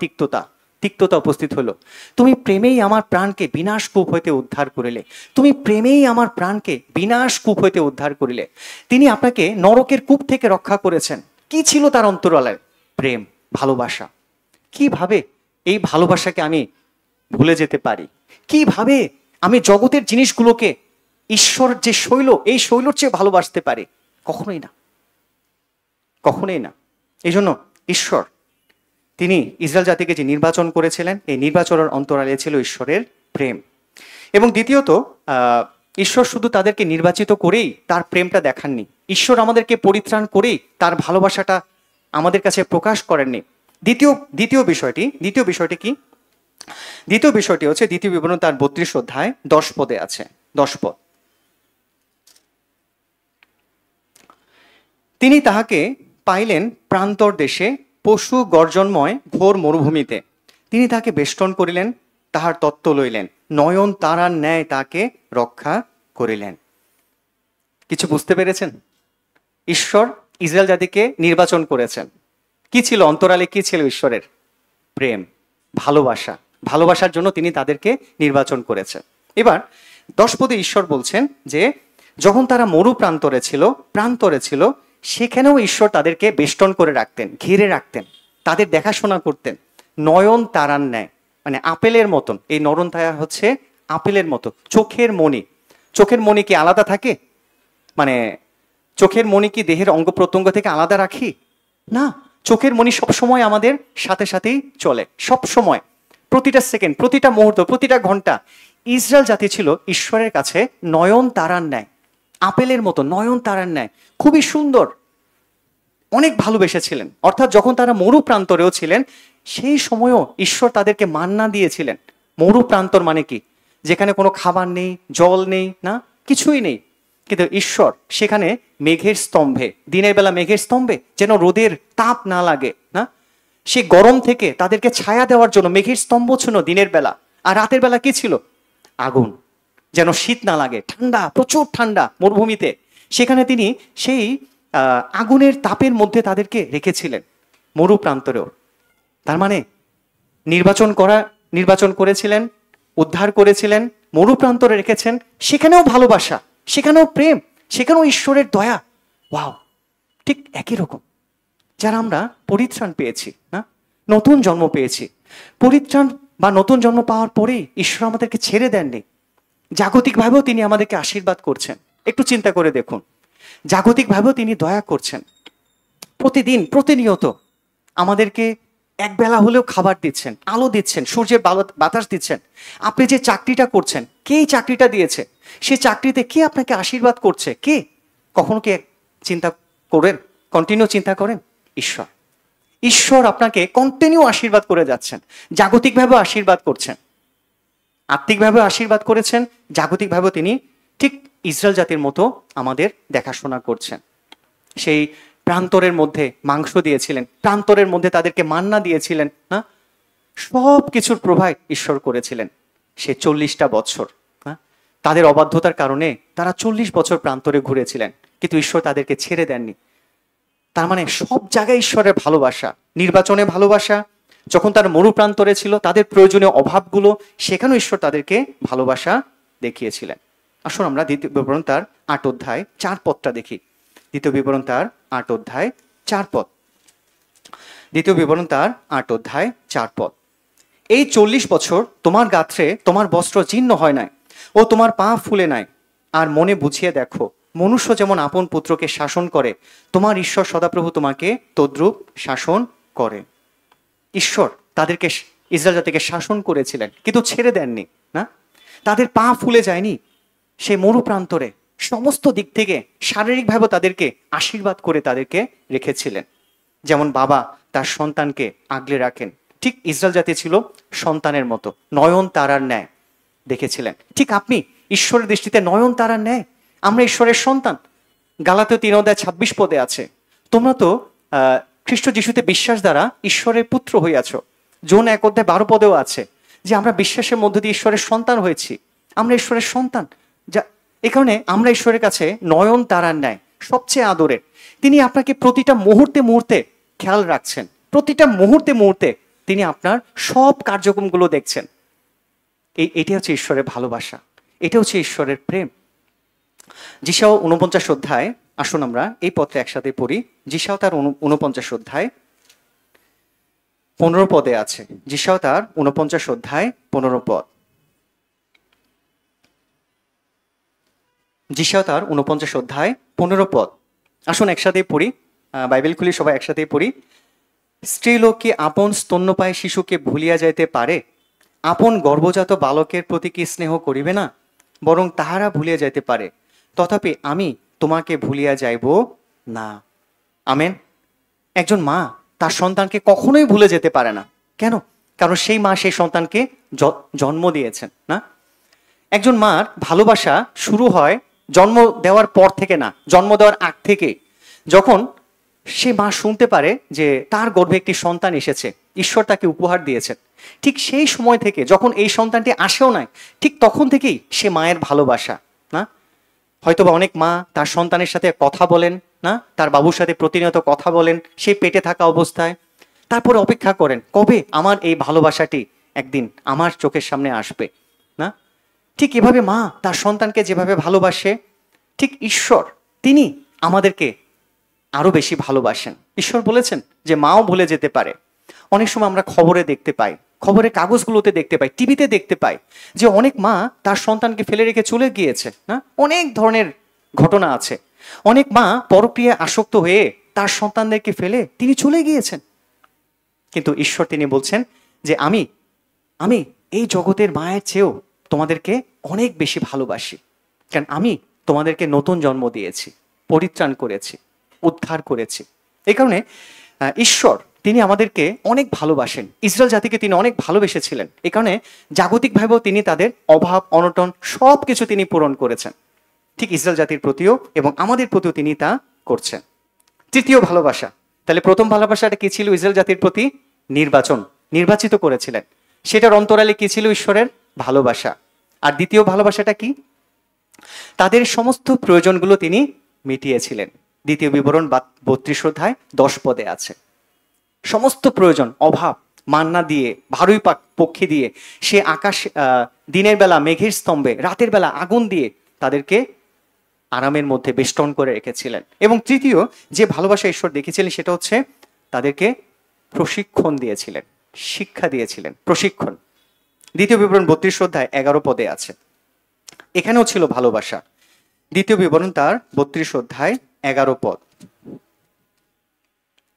তিক্ততা উপস্থিত হলো। তুমি প্রেমেই আমার প্রাণকে বিনাশ কূপ হইতে উদ্ধার করিলে, তুমি প্রেমেই আমার প্রাণকে বিনাশ কূপ হইতে উদ্ধার করিলে। তিনি আপনাকে নরকের কূপ থেকে রক্ষা করেছেন। কি ছিল তার অন্তরালে? প্রেম, ভালোবাসা। কিভাবে এই ভালোবাসাকে আমি ভুলে যেতে পারি? কিভাবে আমি জগতের জিনিসগুলোকে ঈশ্বর যে শৈল, এই শৈলর চেয়ে ভালোবাসতে পারি? কখনোই না, কখনোই না। এই জন্য ঈশ্বর তিনি ইসরায়েল জাতিকে যে নির্বাচন করেছিলেন, এই নির্বাচনের অন্তরালে ছিল ঈশ্বরের প্রেম। এবং দ্বিতীয়ত, ঈশ্বর শুধু তাদেরকে নির্বাচিত করেই তার প্রেমটা দেখাননি, ঈশ্বর আমাদেরকে পরিত্রাণ করেই তার ভালোবাসাটা আমাদের কাছে প্রকাশ করেননি। দ্বিতীয় বিষয়টি কি? দ্বিতীয় বিষয়টি হচ্ছে দ্বিতীয় বিবরণ তার 32 অধ্যায় 10 পদে আছে, 10 পদ। তিনি তাহাকে পাইলেন প্রান্তর দেশে, পশু গর্জনময় ঘোর মরুভূমিতে। তিনি তাকে বেষ্টন করিলেন, তাহার তত্ত্ব লইলেন, নয়ন তারার ন্যায় তাকে রক্ষা করিলেন। কিছু বুঝতে পেরেছেন? ঈশ্বর ইসরায়েল জাতিকে নির্বাচন করেছেন। কি ছিল অন্তরালে? কি ছিল ঈশ্বরের? প্রেম, ভালোবাসা। ভালোবাসার জন্য তিনি তাদেরকে নির্বাচন করেছেন। এবার 10 পদে ঈশ্বর বলছেন যে যখন তারা মরু প্রান্তরে ছিল, সেখানেও ঈশ্বর তাদেরকে বেষ্টন করে রাখতেন, ঘিরে রাখতেন, তাদের দেখাশোনা করতেন। নয়ন তারার ন্যায়, মানে আপেলের মতন। এই নয়ন তারা হচ্ছে আপেলের মতো। চোখের মণি কি আলাদা থাকে? মানে চোখের মণি কি দেহের অঙ্গ প্রত্যঙ্গ থেকে আলাদা রাখি? না, চোখের মণি সবসময় আমাদের সাথে সাথেই চলে, সব সময়, প্রতিটা সেকেন্ড, প্রতিটা মুহূর্ত, প্রতিটা ঘন্টা। ইসরায়েল জাতি ছিল ঈশ্বরের কাছে নয়ন তারার ন্যায়, আপেলের মতো, নয়ন তারার ন্যায়, খুবই সুন্দর, অনেক ভালোবেসেছিলেন। অর্থাৎ যখন তারা মরু প্রান্তরেও ছিলেন, সেই সময়ও ঈশ্বর তাদেরকে মান্না দিয়েছিলেন। মরু প্রান্তর মানে কি? যেখানে কোনো খাবার নেই, জল নেই, না, কিছুই নেই। কিন্তু ঈশ্বর সেখানে মেঘের স্তম্ভে, দিনের বেলা মেঘের স্তম্ভে, যেন রোদের তাপ না লাগে, না, সে গরম থেকে তাদেরকে ছায়া দেওয়ার জন্য মেঘের স্তম্ভ ছিল দিনের বেলা। আর রাতের বেলা কি ছিল? আগুন, যেন শীত না লাগে, ঠান্ডা, প্রচুর ঠান্ডা মরুভূমিতে। সেখানে তিনি সেই আগুনের তাপের মধ্যে তাদেরকে রেখেছিলেন, মরু প্রান্তরেও। তার মানে নির্বাচন করেছিলেন, উদ্ধার করেছিলেন, মরু প্রান্তরে রেখেছেন, সেখানেও ভালোবাসা, সেখানেও প্রেম, সেখানেও ঈশ্বরের দয়া। ওয়াও! ঠিক একই রকম যারা আমরা পরিত্রাণ পেয়েছি, না, নতুন জন্ম পেয়েছি, পরিত্রাণ বা নতুন জন্ম পাওয়ার পরেই ঈশ্বর আমাদেরকে ছেড়ে দেননি। জাগতিকভাবেও তিনি আমাদেরকে আশীর্বাদ করছেন। একটু চিন্তা করে দেখুন, জাগতিকভাবেও তিনি দয়া করছেন। প্রতিনিয়ত আমাদেরকে একবেলা হলেও খাবার দিচ্ছেন, আলো দিচ্ছেন, সূর্যের বাতাস দিচ্ছেন। আপনি যে চাকরিটা করছেন, কে এই চাকরিটা দিয়েছে? সে চাকরিতে কে আপনাকে আশীর্বাদ করছে? কে? কখনো কি চিন্তা করেন, কন্টিনিউ চিন্তা করেন? ঈশ্বর আপনাকে কন্টিনিউ আশীর্বাদ করে যাচ্ছেন। জাগতিকভাবেও আশীর্বাদ করছেন, আত্মিকভাবে আশীর্বাদ করেছেন, জাগতিকভাবেও তিনি ঠিক ইসরায়েল জাতির মতো আমাদের দেখাশোনা করছেন। সেই প্রান্তরের মধ্যে মাংস দিয়েছিলেন, প্রান্তরের মধ্যে তাদেরকে মান্না দিয়েছিলেন, না, সব কিছুর প্রোভাইড ঈশ্বর করেছিলেন। সে 40টা বছর, তাদের অবাধ্যতার কারণে তারা 40 বছর প্রান্তরে ঘুরেছিলেন, কিন্তু ঈশ্বর তাদেরকে ছেড়ে দেননি। তার মানে সব জায়গায় ঈশ্বরের ভালোবাসা, নির্বাচনে ভালোবাসা। যখন তারা মরু প্রান্তরে ছিল, তাদের প্রয়োজনীয় অভাবগুলো, সেখানেও ঈশ্বর তাদেরকে ভালোবাসা দেখিয়েছিলেন। আসুন আমরা দ্বিতীয় বিবরণ তার 8 অধ্যায় 4 পদটা দেখি। দ্বিতীয় বিবরণ তার 8 অধ্যায় 4 পদ। দ্বিতীয় বিবরণ তার 8 অধ্যায় 4 পদ। এই 40 বছর তোমার গাত্রে তোমার বস্ত্র জীর্ণ হয় নাই ও তোমার পা ফুলে নাই। আর মনে বুঝিয়ে দেখো, মনুষ্য যেমন আপন পুত্রকে শাসন করে, তোমার ঈশ্বর সদাপ্রভু তোমাকে তদ্রূপ শাসন করে। ঈশ্বর তাদেরকে, ইসরায়েল জাতিকে শাসন করেছিলেন, কিন্তু ছেড়ে দেননি না। তাদের পা ফুলে যায়নি। সেই মরু প্রান্তরে সমস্ত দিক থেকে শারীরিকভাবে তাদেরকে আশীর্বাদ করে তাদেরকে রেখেছিলেন। যেমন বাবা তার সন্তানকে আগলে রাখেন, ঠিক ইসরায়েল জাতি ছিল সন্তানের মতো, নয়ন তারার ন্যায় দেখেছিলেন। ঠিক আপনি ঈশ্বরের দৃষ্টিতে নয়ন তারার ন্যায়। আমরা ঈশ্বরের সন্তান। গালাতীয় 3:26 আছে, তোমরা তো খ্রিস্ট যিশুতে বিশ্বাস দ্বারা ঈশ্বরের পুত্র হইয়াছ। যোন 1:12 আছে যে আমরা বিশ্বাসের মধ্য দিয়ে ঈশ্বরের সন্তান হয়েছি। আমরা ঈশ্বরের সন্তান, যা এ কারণে আমরা ঈশ্বরের কাছে নয়ন তারার ন্যায়, সবচেয়ে আদরের। তিনি আপনাকে প্রতিটা মুহূর্তে মুহূর্তে খেয়াল রাখছেন, প্রতিটা মুহূর্তে মুহূর্তে তিনি আপনার সব কার্যক্রমগুলো দেখছেন। এটি হচ্ছে ঈশ্বরের ভালোবাসা, এটা হচ্ছে ঈশ্বরের প্রেম। যিশাও 49 আসুন আমরা এই পত্রে একসাথে পড়ি। যিশাও তার 49 15 আছে। যিশাও তার 49 যিশাও তার 49 আসুন একসাথে পড়ি, বাইবেল খুলি সবাই একসাথে পড়ি। স্ত্রীলোক কি আপন স্তন্যপায়ী শিশুকে ভুলিয়া যাইতে পারে? আপন গর্ভজাত বালকের প্রতি কি স্নেহ করিবে না? বরং তাহারা ভুলিয়া যাইতে পারে, তথাপি আমি তোমাকে ভুলিয়া যাইব না। আমেন। একজন মা তার সন্তানকে কখনোই ভুলে যেতে পারে না। কেন? কারণ সেই মা সেই সন্তানকে জন্ম দিয়েছেন না। একজন মার ভালোবাসা শুরু হয় জন্ম দেওয়ার পর থেকে না, জন্ম দেওয়ার আগ থেকে। যখন সে মা শুনতে পারে যে তার গর্ভে একটি সন্তান এসেছে, ঈশ্বর তাকে উপহার দিয়েছেন, ঠিক সেই সময় থেকে, যখন এই সন্তানটি আসেও নাই, ঠিক তখন থেকেই সে মায়ের ভালোবাসা না। হয়তোবা অনেক মা তার সন্তানের সাথে কথা বলেন না, তার বাবুর সাথে প্রতিনিয়ত কথা বলেন সেই পেটে থাকা অবস্থায়, তারপরে অপেক্ষা করেন কবে আমার এই ভালোবাসাটি একদিন আমার চোখের সামনে আসবে না। ঠিক এভাবে মা তার সন্তানকে যেভাবে ভালোবাসে, ঠিক ঈশ্বর তিনি আমাদেরকে আরো বেশি ভালোবাসেন। ঈশ্বর বলেছেন যে মাও ভুলে যেতে পারে। অনেক সময় আমরা খবরে দেখতে পাই, খবরের কাগজগুলোতে দেখতে পাই, টিভিতে দেখতে পাই যে অনেক মা তার সন্তানকে ফেলে রেখে চলে গিয়েছে না। অনেক ধরনের ঘটনা আছে। অনেক মা পরক্রিয়ায় আসক্ত হয়ে তার সন্তানদেরকে ফেলে তিনি চলে গিয়েছেন। কিন্তু ঈশ্বর তিনি বলছেন যে আমি এই জগতের মায়ের চেয়েও তোমাদেরকে অনেক বেশি ভালোবাসি, কারণ আমি তোমাদেরকে নতুন জন্ম দিয়েছি, পরিত্রাণ করেছি, উদ্ধার করেছি। এই কারণে ঈশ্বর তিনি আমাদেরকে অনেক ভালোবাসেন। ইসরায়েল জাতিকে তিনি অনেক ভালোবেসেছিলেন। এই কারণে জাগতিকভাবেও তিনি তাদের অভাব অনটন সব কিছু তিনি পূরণ করেছেন। ঠিক ইসরায়েল জাতির প্রতিও এবং আমাদের প্রতিও তিনি তা করছেন। তৃতীয় ভালোবাসা, তাহলে প্রথম ভালোবাসাটা কি ছিল? ইসরায়েল জাতির প্রতি নির্বাচিত করেছিলেন। সেটার অন্তরালে কি ছিল? ঈশ্বরের ভালোবাসা। আর দ্বিতীয় ভালোবাসাটা কি? তাদের সমস্ত প্রয়োজনগুলো তিনি মিটিয়েছিলেন। দ্বিতীয় বিবরণ 32:10 আছে। সমস্ত প্রয়োজন, অভাব মান্না দিয়ে, ভারী পক্ষী দিয়ে, সে আকাশ দিনের বেলা মেঘের স্তম্ভে, রাতের বেলা আগুন দিয়ে তাদেরকে আরামের মধ্যে বেষ্টন করে রেখেছিলেন। এবং তৃতীয় যে ভালোবাসা ঈশ্বর দেখেছিলেন সেটা হচ্ছে তাদেরকে প্রশিক্ষণ দিয়েছিলেন, শিক্ষা দিয়েছিলেন, প্রশিক্ষণ। দ্বিতীয় বিবরণ 32:11 আছে। এখানেও ছিল ভালোবাসা। দ্বিতীয় বিবরণ তার 32:11।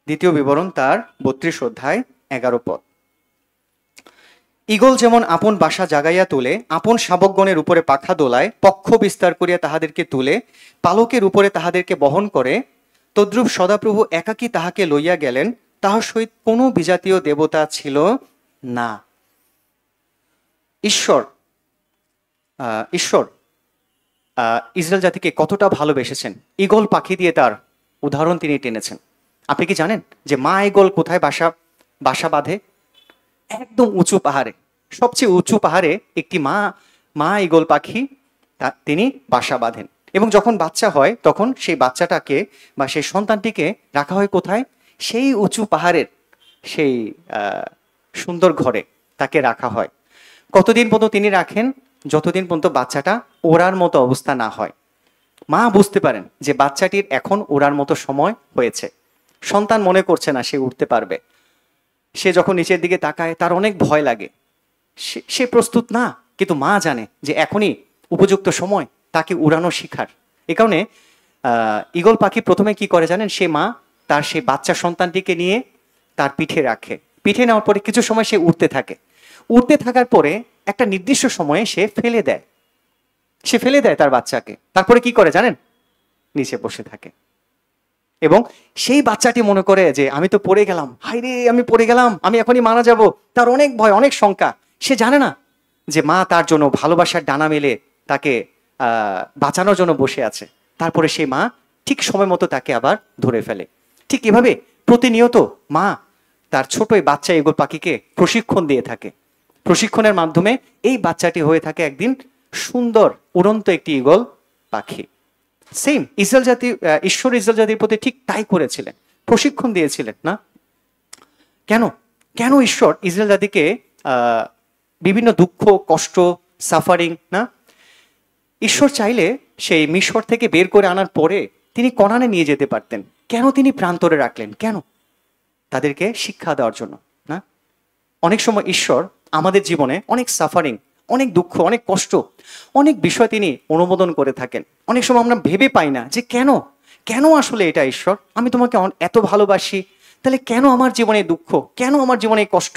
দ্বিতীয় বিবরণ তার 32:11। ঈগল যেমন আপন বাসা জাগাইয়া তুলে, আপন শাবকগণের উপরে পাখা দোলায়, পক্ষ বিস্তার করিয়া তাহাদেরকে তুলে, পালকের উপরে তাহাদেরকে বহন করে, তদ্রূপ সদাপ্রভু একাকী তাহাকে লইয়া গেলেন, তাহার সহিত কোনো বিজাতীয় দেবতা ছিল না। ঈশ্বর ইসরায়েল জাতিকে কতটা ভালোবেসেছেন, ঈগল পাখি দিয়ে তার উদাহরণ তিনি টেনেছেন। আপনি কি জানেন যে মা ঈগল কোথায় বাসা বাঁধে? একদম উঁচু পাহাড়ে, সবচেয়ে উঁচু পাহাড়ে একটি মা ঈগল পাখি তিনি বাসা বাঁধেন। এবং যখন বাচ্চা হয় তখন সেই বাচ্চাটাকে বা সেই সন্তানটিকে রাখা হয় কোথায়? সেই উঁচু পাহাড়ের সেই সুন্দর ঘরে তাকে রাখা হয়। কতদিন পর্যন্ত তিনি রাখেন? যতদিন পর্যন্ত বাচ্চাটা ওড়ার মতো অবস্থা না হয়। মা বুঝতে পারেন যে বাচ্চাটির এখন ওড়ার মতো সময় হয়েছে। সন্তান মনে করছে না সে উঠতে পারবে। সে যখন নিচের দিকে তাকায় তার অনেক ভয় লাগে, সে প্রস্তুত না, কিন্তু মা জানে যে এখনই উপযুক্ত সময় তাকে উড়ানো শিখার। এ কারণে ঈগল পাখি প্রথমে কি করে জানেন? সে মা তার সেই বাচ্চা সন্তানটিকে নিয়ে তার পিঠে রাখে। পিঠে নেওয়ার পরে কিছু সময় সে উড়তে থাকে। উড়তে থাকার পরে একটা নির্দিষ্ট সময়ে সে ফেলে দেয়। সে ফেলে দেয় তার বাচ্চাকে। তারপরে কি করে জানেন? নিচে বসে থাকে এবং সেই বাচ্চাটি মনে করে যে আমি তো পড়ে গেলাম, হায় রে আমি পড়ে গেলাম, আমি এখনই মারা যাব। তার অনেক ভয়, অনেক শঙ্কা। সে জানে না যে মা তার জন্য ভালোবাসার ডানা মেলে তাকে বাঁচানোর জন্য বসে আছে। তারপরে সেই মা ঠিক সময় মতো তাকে আবার ধরে ফেলে। ঠিক এভাবে প্রতিনিয়ত মা তার ছোট এই বাচ্চা ঈগল পাখিকে প্রশিক্ষণ দিয়ে থাকে। প্রশিক্ষণের মাধ্যমে এই বাচ্চাটি হয়ে থাকে একদিন সুন্দর উড়ন্ত একটি ঈগল পাখি। সেম ইসরায়েল জাতি, ঈশ্বর ইসরায়েল জাতির প্রতি ঠিক তাই করেছিলেন, প্রশিক্ষণ দিয়েছিলেন না? কেন কেন ঈশ্বর ইসরায়েল জাতিকে বিভিন্ন দুঃখ, কষ্ট, সাফারিং না, ঈশ্বর চাইলে সেই মিশর থেকে বের করে আনার পরে তিনি কনানে নিয়ে যেতে পারতেন। কেন তিনি প্রান্তরে রাখলেন? কেন? তাদেরকে শিক্ষা দেওয়ার জন্য না? অনেক সময় ঈশ্বর আমাদের জীবনে অনেক সাফারিং, অনেক দুঃখ, অনেক কষ্ট, অনেক বিষয় তিনি অনুমোদন করে থাকেন। অনেক সময় আমরা ভেবে পাই না যে কেন কেন আসলে এটা ঈশ্বর, আমি তোমাকে এত ভালোবাসি, তাহলে কেন আমার জীবনে দুঃখ, কেন আমার জীবনে কষ্ট,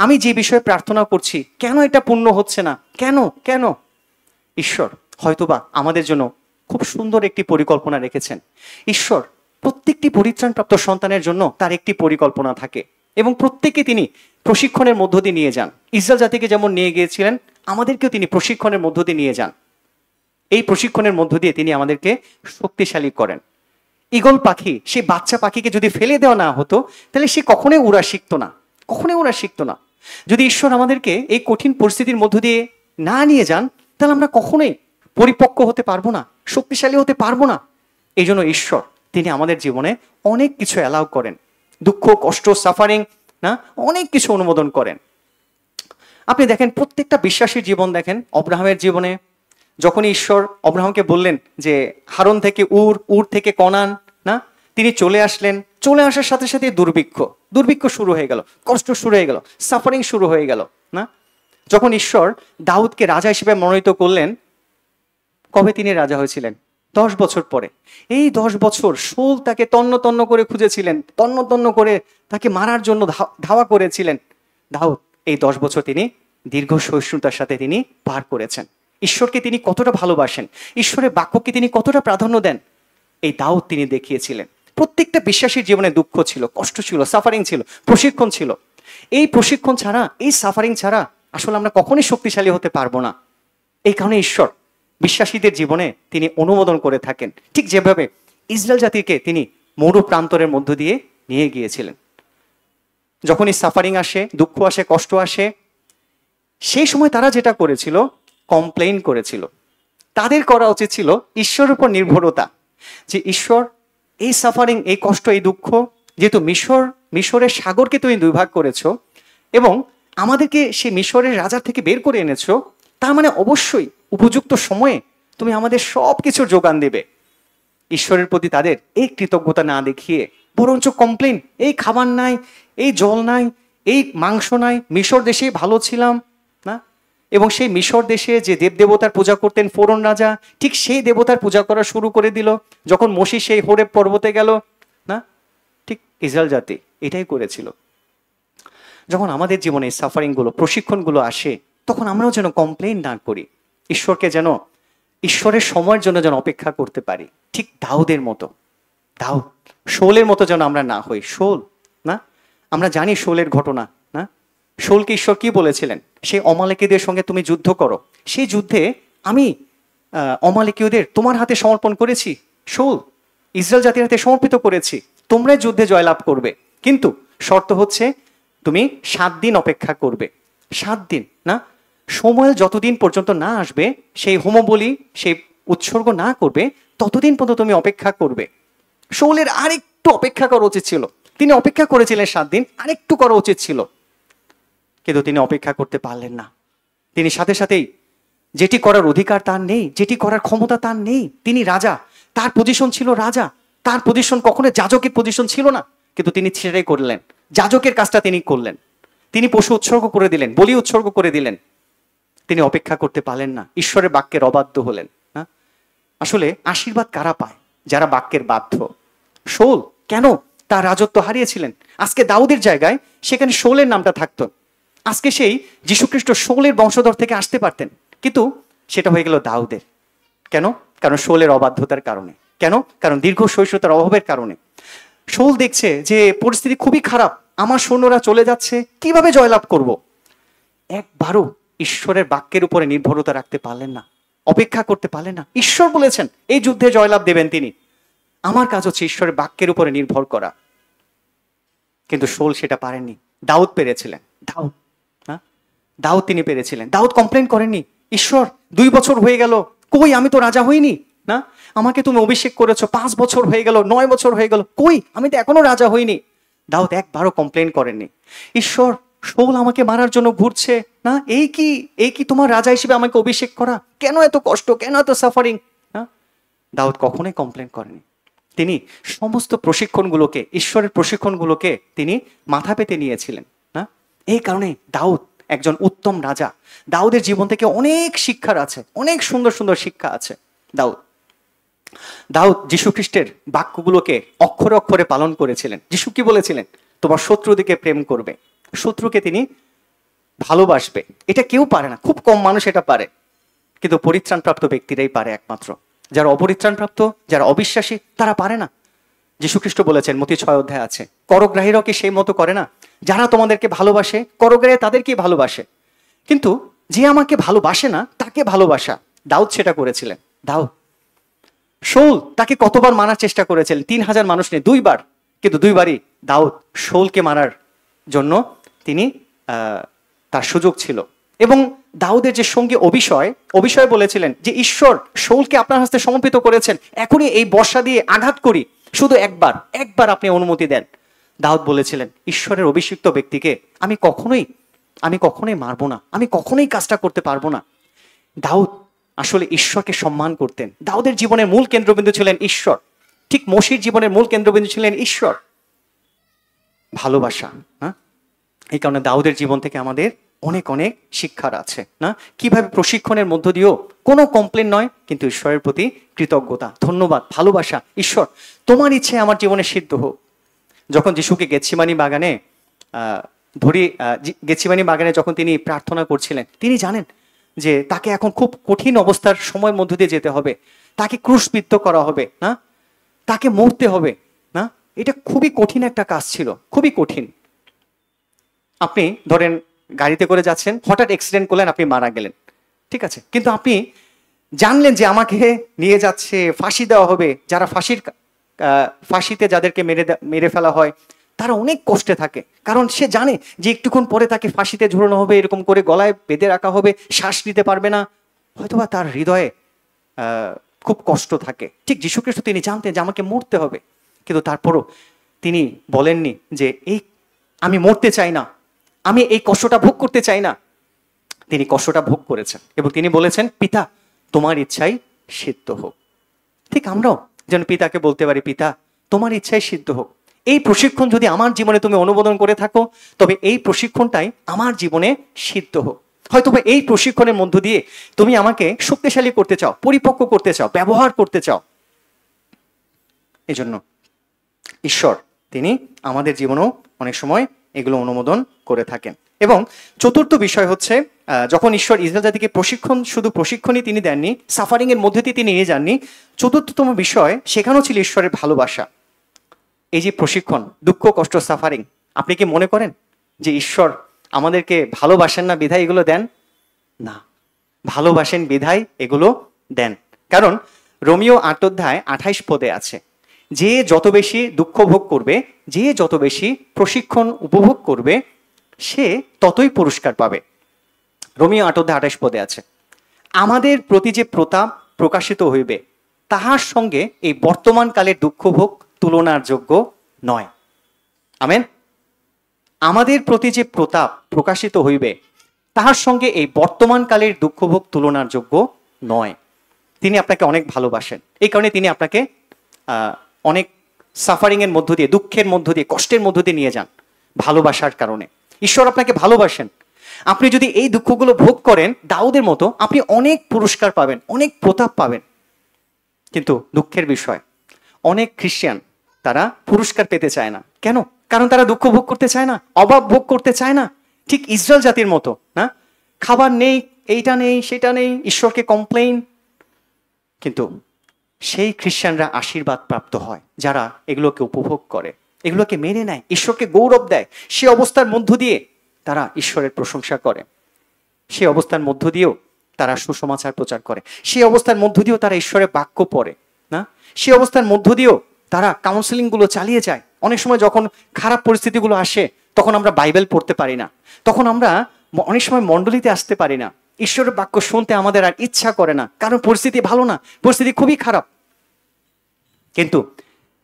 আমি যে বিষয়ে প্রার্থনা করছি কেন এটা পূর্ণ হচ্ছে না, কেন কেন? ঈশ্বর হয়তোবা আমাদের জন্য খুব সুন্দর একটি পরিকল্পনা রেখেছেন। ঈশ্বর প্রত্যেকটি পরিত্রাণপ্রাপ্ত সন্তানের জন্য তার একটি পরিকল্পনা থাকে এবং প্রত্যেককে তিনি প্রশিক্ষণের মধ্য দিয়ে নিয়ে যান। ইসরায়েল জাতিকে যেমন নিয়ে গিয়েছিলেন, আমাদেরকেও তিনি প্রশিক্ষণের মধ্য দিয়ে নিয়ে যান। এই প্রশিক্ষণের মধ্য দিয়ে তিনি আমাদেরকে শক্তিশালী করেন। ঈগল পাখি, সেই বাচ্চা পাখিকে যদি ফেলে দেওয়া না হতো তাহলে সে কখনোই উড়া শিখতো না, কখনোই উড়া শিখতো না। যদি ঈশ্বর আমাদেরকে এই কঠিন পরিস্থিতির মধ্য দিয়ে না নিয়ে যান তাহলে আমরা কখনোই পরিপক্ক হতে পারবো না, শক্তিশালী হতে পারবো না। এই জন্য ঈশ্বর তিনি আমাদের জীবনে অনেক কিছু অ্যালাউ করেন, দুঃখ, কষ্ট, সাফারিং না, অনেক কিছু অনুমোদন করেন। আপনি দেখেন প্রত্যেকটা বিশ্বাসীর জীবন দেখেন, অব্রাহামের জীবনে যখন ঈশ্বর অব্রাহামকে বললেন যে হারন থেকে উর থেকে কনান না, তিনি চলে আসলেন। চলে আসার সাথে সাথে দুর্ভিক্ষ শুরু হয়ে গেল, কষ্ট শুরু হয়ে গেল, সাফারিং শুরু হয়ে গেল না। যখন ঈশ্বর দাউদকে রাজা হিসেবে মনোনীত করলেন, কবে তিনি রাজা হয়েছিলেন? 10 বছর পরে। এই 10 বছর শৌল তাকে তন্ন তন্ন করে খুঁজেছিলেন, তন্ন তন্ন করে তাকে মারার জন্য ধাওয়া করেছিলেন। দাউদ এই 10 বছর তিনি দীর্ঘ সহিষ্ণুতার সাথে তিনি পার করেছেন। ঈশ্বরকে তিনি কতটা ভালোবাসেন, ঈশ্বরের বাক্যকে তিনি কতটা প্রাধান্য দেন, এই দাউদ তিনি দেখিয়েছিলেন। প্রত্যেকটা বিশ্বাসীর জীবনে দুঃখ ছিল, কষ্ট ছিল, সাফারিং ছিল, প্রশিক্ষণ ছিল। এই প্রশিক্ষণ ছাড়া, এই সাফারিং ছাড়া আসলে আমরা কখনোই শক্তিশালী হতে পারবো না। এই কারণে ঈশ্বর বিশ্বাসীদের জীবনে তিনি অনুমোদন করে থাকেন, ঠিক যেভাবে ইসরায়েল জাতিকে তিনি মরু প্রান্তরের মধ্য দিয়ে নিয়ে গিয়েছিলেন। যখনই সাফারিং আসে, দুঃখ আসে, কষ্ট আসে, সেই সময় তারা যেটা করেছিল, কমপ্লেইন করেছিল। তাদের করা উচিত ছিল ঈশ্বরের উপর নির্ভরতা, যে ঈশ্বর এই সাফারিং, এই কষ্ট, এই দুঃখ, যেহেতু মিশরের সাগরকে তুমি 2 ভাগ করেছো এবং আমাদেরকে সেই মিশরের রাজার থেকে বের করে এনেছো, তার মানে অবশ্যই উপযুক্ত সময়ে তুমি আমাদের সব কিছুর যোগান দেবে। ঈশ্বরের প্রতি তাদের এই কৃতজ্ঞতা না দেখিয়ে বরঞ্চ কমপ্লেন, এই খাবার নাই, এই জল নাই, এই মাংস নাই, মিশর দেশেই ভালো ছিলাম না। এবং সেই মিশর দেশে যে দেবদেবতার পূজা করতেন ফোরন রাজা, ঠিক সেই দেবতার পূজা করা শুরু করে দিল যখন মোশি সেই হোরেব পর্বতে গেল না। ঠিক ইসরায়েল জাতি এটাই করেছিল। যখন আমাদের জীবনে সাফারিংগুলো, প্রশিক্ষণগুলো আসে, তখন আমরাও যেন কমপ্লেন না করি, ঈশ্বরকে যেন, ঈশ্বরের সময়ের জন্য যেন অপেক্ষা করতে পারি। ঠিক দাউদের মতো, দাউদ, শৌলের মতো যেন আমরা না হই। শৌল না, আমরা জানি শৌলের ঘটনা না। শৌলকে ঈশ্বর কি বলেছিলেন? সেই অমালেকীয়দের সঙ্গে তুমি যুদ্ধ করো, সেই যুদ্ধে আমি অমালেকীয়দের তোমার হাতে সমর্পণ করেছি। শৌল, ইসরায়েল জাতির হাতে সমর্পিত করেছি, তোমরাই যুদ্ধে জয়লাভ করবে, কিন্তু শর্ত হচ্ছে তুমি 7 দিন অপেক্ষা করবে। 7 দিন না, সময় যতদিন পর্যন্ত না আসবে, সেই হোমবলি, সেই উৎসর্গ না করবে, ততদিন পর্যন্ত তুমি অপেক্ষা করবে। শৌলের আরেকটু অপেক্ষা করা উচিত ছিল, তিনি অপেক্ষা করেছিলেন 7 দিন, আরেকটু করা উচিত ছিল, কিন্তু তিনি অপেক্ষা করতে পারলেন না। তিনি সাথে সাথেই, যেটি করার অধিকার তার নেই, যেটি করার ক্ষমতা তার নেই, তিনি রাজা, তার পজিশন ছিল রাজা, তার পজিশন কখনো যাজকের পজিশন ছিল না, কিন্তু তিনি সেটাই করলেন, যাজকের কাজটা তিনি করলেন। তিনি পশু উৎসর্গ করে দিলেন, বলি উৎসর্গ করে দিলেন। তিনি অপেক্ষা করতে পারলেন না, ঈশ্বরের বাক্যের অবাধ্য হলেন না। আসলে আশীর্বাদ কারা পায়? যারা বাক্যের বাধ্য। শাউল কেন তার রাজত্ব হারিয়েছিলেন? আজকে দাউদের জায়গায় সেখানে শাউলের নামটা থাকতো, আজকে সেই যীশুখ্রিস্ট শাউলের বংশধর থেকে আসতে পারতেন, কিন্তু সেটা হয়ে গেল দাউদের। কেন? কারণ শাউলের অবাধ্যতার কারণে। কেন? কারণ দীর্ঘ সহিষ্ণুতার অভাবের কারণে। শাউল দেখছে যে পরিস্থিতি খুবই খারাপ, আমার সৈন্যরা চলে যাচ্ছে, কিভাবে জয়লাভ করব? একবারও ঈশ্বরের বাক্যের উপরে নির্ভরতা রাখতে পারলেন না, অপেক্ষা করতে পারলেন না। ঈশ্বর বলেছেন এই যুদ্ধে জয়লাভ দেবেন তিনি, আমার কাজ হচ্ছে ঈশ্বরের বাক্যের উপরে নির্ভর করা। কিন্তু শাউল সেটা পারেননি, দাউদ পেরেছিলেন। দাউদ তিনি পেরেছিলেন। দাউদ কমপ্লেন করেননি, ঈশ্বর 2 বছর হয়ে গেল, কই আমি তো রাজা হইনি, না আমাকে তুমি অভিষেক করেছো, 5 বছর হয়ে গেল, 9 বছর হয়ে গেল, কই আমি তো এখনো রাজা হইনি। দাউদ একবারও কমপ্লেন করেননি, ঈশ্বর শাউল আমাকে মারার জন্য ঘুরছে, না এই কি তোমার রাজা হিসেবে আমাকে অভিষেক করা, কেন এত কষ্ট, কেন এত সাফারিং? না, দাউদ কখনোই কমপ্লেন করেনি। তিনি সমস্ত প্রশিক্ষণগুলোকে, ঈশ্বরের প্রশিক্ষণগুলোকে তিনি মাথা পেতে নিয়েছিলেন। না, এই কারণে দাউদ একজন উত্তম রাজা। দাউদের জীবন থেকে অনেক শিক্ষার আছে, অনেক সুন্দর সুন্দর শিক্ষা আছে। দাউদ যীশুখ্রিস্টের বাক্যগুলোকে অক্ষরে অক্ষরে পালন করেছিলেন। যীশু কি বলেছিলেন? তোমার শত্রুদিকে প্রেম করবে, শত্রুকে তিনি ভালোবাসবে। এটা কেউ পারে না, খুব কম মানুষ এটা পারে, কিন্তু পরিত্রাণপ্রাপ্ত ব্যক্তিরাই পারে একমাত্র। যারা অপরিত্রাণপ্রাপ্ত, যারা অবিশ্বাসী, তারা পারে না। যীশুখ্রিস্ট বলেছেন, মতি 6 অধ্যায় আছে, করগ্রাহীরাও কি সেই মতো করে না? যারা তোমাদেরকে ভালোবাসে, করগ্রাহী তাদেরকেই ভালোবাসে, কিন্তু যে আমাকে ভালোবাসে না তাকে ভালোবাসা। দাউদ সেটা করেছিলেন। শাউল তাকে কতবার মারার চেষ্টা করেছিলেন? 3000 মানুষ নিয়ে 2 বার, কিন্তু 2 বারই দাউদ শাউলকে মারার জন্য তিনি তার সুযোগ ছিল। এবং দাউদের যে সঙ্গী অবিষয় বলেছিলেন যে ঈশ্বর শাউলকে আপনার হস্তে সমর্পিত করেছেন, এখনই এই বর্ষা দিয়ে আঘাত করি, শুধু একবার আপনি অনুমতি দেন। দাউদ বলেছিলেন, ঈশ্বরের অভিষিক্ত ব্যক্তিকে আমি কখনোই মারবো না, আমি কখনোই কাজটা করতে পারবো না। দাউদ আসলে ঈশ্বরকে সম্মান করতেন। দাউদের জীবনের মূল কেন্দ্রবিন্দু ছিলেন ঈশ্বর, ঠিক মোশির জীবনের মূল কেন্দ্রবিন্দু ছিলেন ঈশ্বর, ভালোবাসা। এই কারণে দাউদের জীবন থেকে আমাদের অনেক অনেক শিক্ষার আছে, না কিভাবে প্রশিক্ষণের মধ্য দিয়েও কোনো কমপ্লেন নয়, কিন্তু ঈশ্বরের প্রতি কৃতজ্ঞতা, ধন্যবাদ, ভালোবাসা। ঈশ্বর তোমার ইচ্ছে আমার জীবনে সিদ্ধ হোক। যখন যিশুকে গেতসেমানি বাগানে যখন তিনি প্রার্থনা করছিলেন, তিনি জানেন যে তাকে এখন খুব কঠিন অবস্থার সময়ের মধ্য দিয়ে যেতে হবে, তাকে ক্রুশবিদ্ধ করা হবে, না তাকে মরতে হবে, না এটা খুবই কঠিন একটা কাজ ছিল, খুবই কঠিন। আপনি ধরেন গাড়িতে করে যাচ্ছেন, হঠাৎ অ্যাক্সিডেন্ট করলেন, আপনি মারা গেলেন, ঠিক আছে, কিন্তু আপনি জানলেন যে আমাকে নিয়ে যাচ্ছে, ফাঁসি দেওয়া হবে। যারা ফাঁসিতে যাদেরকে মেরে ফেলা হয় তারা অনেক কষ্টে থাকে, কারণ সে জানে যে একটুক্ষণ পরে তাকে ফাঁসিতে ঝুলানো হবে, এরকম করে গলায় বেঁধে রাখা হবে, শ্বাস নিতে পারবে না, হয়তোবা তার হৃদয়ে খুব কষ্ট থাকে। ঠিক যীশুখ্রিস্ট তিনি জানতেন যে আমাকে মরতে হবে, কিন্তু তারপরও তিনি বলেননি যে আমি মরতে চাই না, আমি এই কষ্টটা ভোগ করতে চাই না। তিনি কষ্টটা ভোগ করেছেন এবং তিনি বলেছেন, পিতা তোমার ইচ্ছাই সিদ্ধ হোক। ঠিক আমরাও যেন পিতাকে বলতে পারি, পিতা তোমার ইচ্ছাই সিদ্ধ হোক। এই প্রশিক্ষণ যদি আমার জীবনে তুমি অনুমোদন করে থাকো, তবে এই প্রশিক্ষণটাই আমার জীবনে সিদ্ধ হোক। হয়তো এই প্রশিক্ষণের মধ্য দিয়ে তুমি আমাকে শক্তিশালী করতে চাও, পরিপক্ক করতে চাও, ব্যবহার করতে চাও। এই জন্য ঈশ্বর তিনি আমাদের জীবনেও অনেক সময় এগুলো অনুমোদন করে থাকেন। এবং চতুর্থ বিষয় হচ্ছে, যখন ঈশ্বর ইসরায়েল জাতিকে শুধু প্রশিক্ষণই তিনি দেননি, সাফারিং এর মধ্যে দিয়ে তিনি নিয়ে যাননি। চতুর্থতম বিষয়, সেখানেও ছিল ঈশ্বরের ভালোবাসা। এই যে প্রশিক্ষণ, দুঃখ, কষ্ট, সাফারিং, আপনি কি মনে করেন যে ঈশ্বর আমাদেরকে ভালোবাসেন না বিধায় এগুলো দেন? না, ভালোবাসেন বিধায় এগুলো দেন। কারণ রোমিও 8 অধ্যায় 28 পদে আছে, যে যত বেশি দুঃখ ভোগ করবে, যে যত বেশি প্রশিক্ষণ উপভোগ করবে, সে ততই পুরস্কার পাবে। রোমিও 8 অধ্যায় 28 পদে আছে, আমাদের প্রতি যে প্রতাপ প্রকাশিত হইবে, তাহার সঙ্গে এই বর্তমান কালের দুঃখ ভোগ তুলনার যোগ্য নয়। আমেন। আমাদের প্রতি যে প্রতাপ প্রকাশিত হইবে, তাহার সঙ্গে এই বর্তমান কালের দুঃখ ভোগ তুলনার যোগ্য নয়। তিনি আপনাকে অনেক ভালোবাসেন, এই কারণে তিনি আপনাকে অনেক সাফারিং এর মধ্য দিয়ে, দুঃখের মধ্য দিয়ে, কষ্টের মধ্য দিয়ে নিয়ে যান, ভালোবাসার কারণে। ঈশ্বর আপনাকে ভালোবাসেন। আপনি যদি এই দুঃখগুলো ভোগ করেন দাউদের মতো, আপনি অনেক পুরস্কার পাবেন, অনেক প্রতাপ পাবেন। কিন্তু দুঃখের বিষয়, অনেক খ্রিস্টান তারা পুরস্কার পেতে চায় না। কেন? কারণ তারা দুঃখ ভোগ করতে চায় না, অভাব ভোগ করতে চায় না। ঠিক ইসরায়েল জাতির মতো না, খাবার নেই, এইটা নেই, সেটা নেই, ঈশ্বরকে কমপ্লেইন। কিন্তু সেই খ্রিস্টানরা আশীর্বাদ প্রাপ্ত হয় যারা এগুলোকে উপভোগ করে, এগুলোকে মেনে নেয়, ঈশ্বরকে গৌরব দেয়। সে অবস্থার মধ্য দিয়ে তারা ঈশ্বরের প্রশংসা করে, সেই অবস্থার মধ্য দিয়েও তারা সুসমাচার প্রচার করে, সেই অবস্থার মধ্য দিয়েও তারা ঈশ্বরের বাক্য পড়ে না, সেই অবস্থার মধ্য দিয়েও তারা কাউন্সেলিংগুলো চালিয়ে যায়। অনেক সময় যখন খারাপ পরিস্থিতিগুলো আসে তখন আমরা বাইবেল পড়তে পারি না, তখন আমরা অনেক সময় মণ্ডলীতে আসতে পারি না, ঈশ্বরের বাক্য শুনতে আমাদের আর ইচ্ছা করে না, কারণ পরিস্থিতি ভালো না, পরিস্থিতি খুবই খারাপ। কিন্তু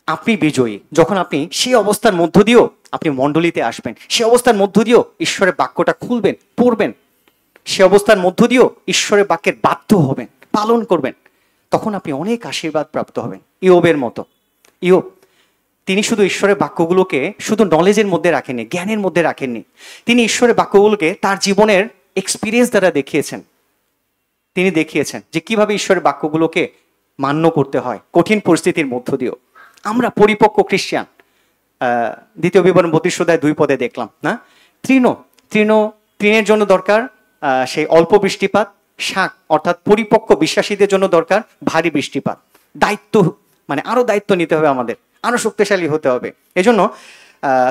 আপনি বিজয়ী যখন আপনি সেই অবস্থার মধ্য দিয়েও আপনি মণ্ডলীতে আসবেন, সে অবস্থার মধ্য দিয়েও ঈশ্বরের বাক্যটা খুলবেন, পড়বেন, সে অবস্থার মধ্য দিয়েও ঈশ্বরের বাক্যের বাধ্য হবেন, পালন করবেন, তখন আপনি অনেক আশীর্বাদ প্রাপ্ত হবেন। ইয়োবের মতো। ইয়োব তিনি শুধু ঈশ্বরের বাক্যগুলোকে শুধু নলেজের মধ্যে রাখেননি, জ্ঞানের মধ্যে রাখেননি, তিনি ঈশ্বরের বাক্যগুলোকে তার জীবনের এক্সপিরিয়েন্স দ্বারা দেখিয়েছেন। তিনি দেখিয়েছেন যে কিভাবে ঈশ্বরের বাক্যগুলোকে মান্য করতে হয় কঠিন পরিস্থিতির মধ্য দিয়েও। আমরা পরিপক্ক খ্রিস্টান, দ্বিতীয় বিবরণ 32 অধ্যায় 2 পদে দেখলাম না, তৃণের জন্য দরকার সেই অল্প বৃষ্টিপাত, শাক অর্থাৎ পরিপক্ক বিশ্বাসীদের জন্য দরকার ভারী বৃষ্টিপাত। দায়িত্ব মানে আরো দায়িত্ব নিতে হবে, আমাদের আরো শক্তিশালী হতে হবে। এজন্য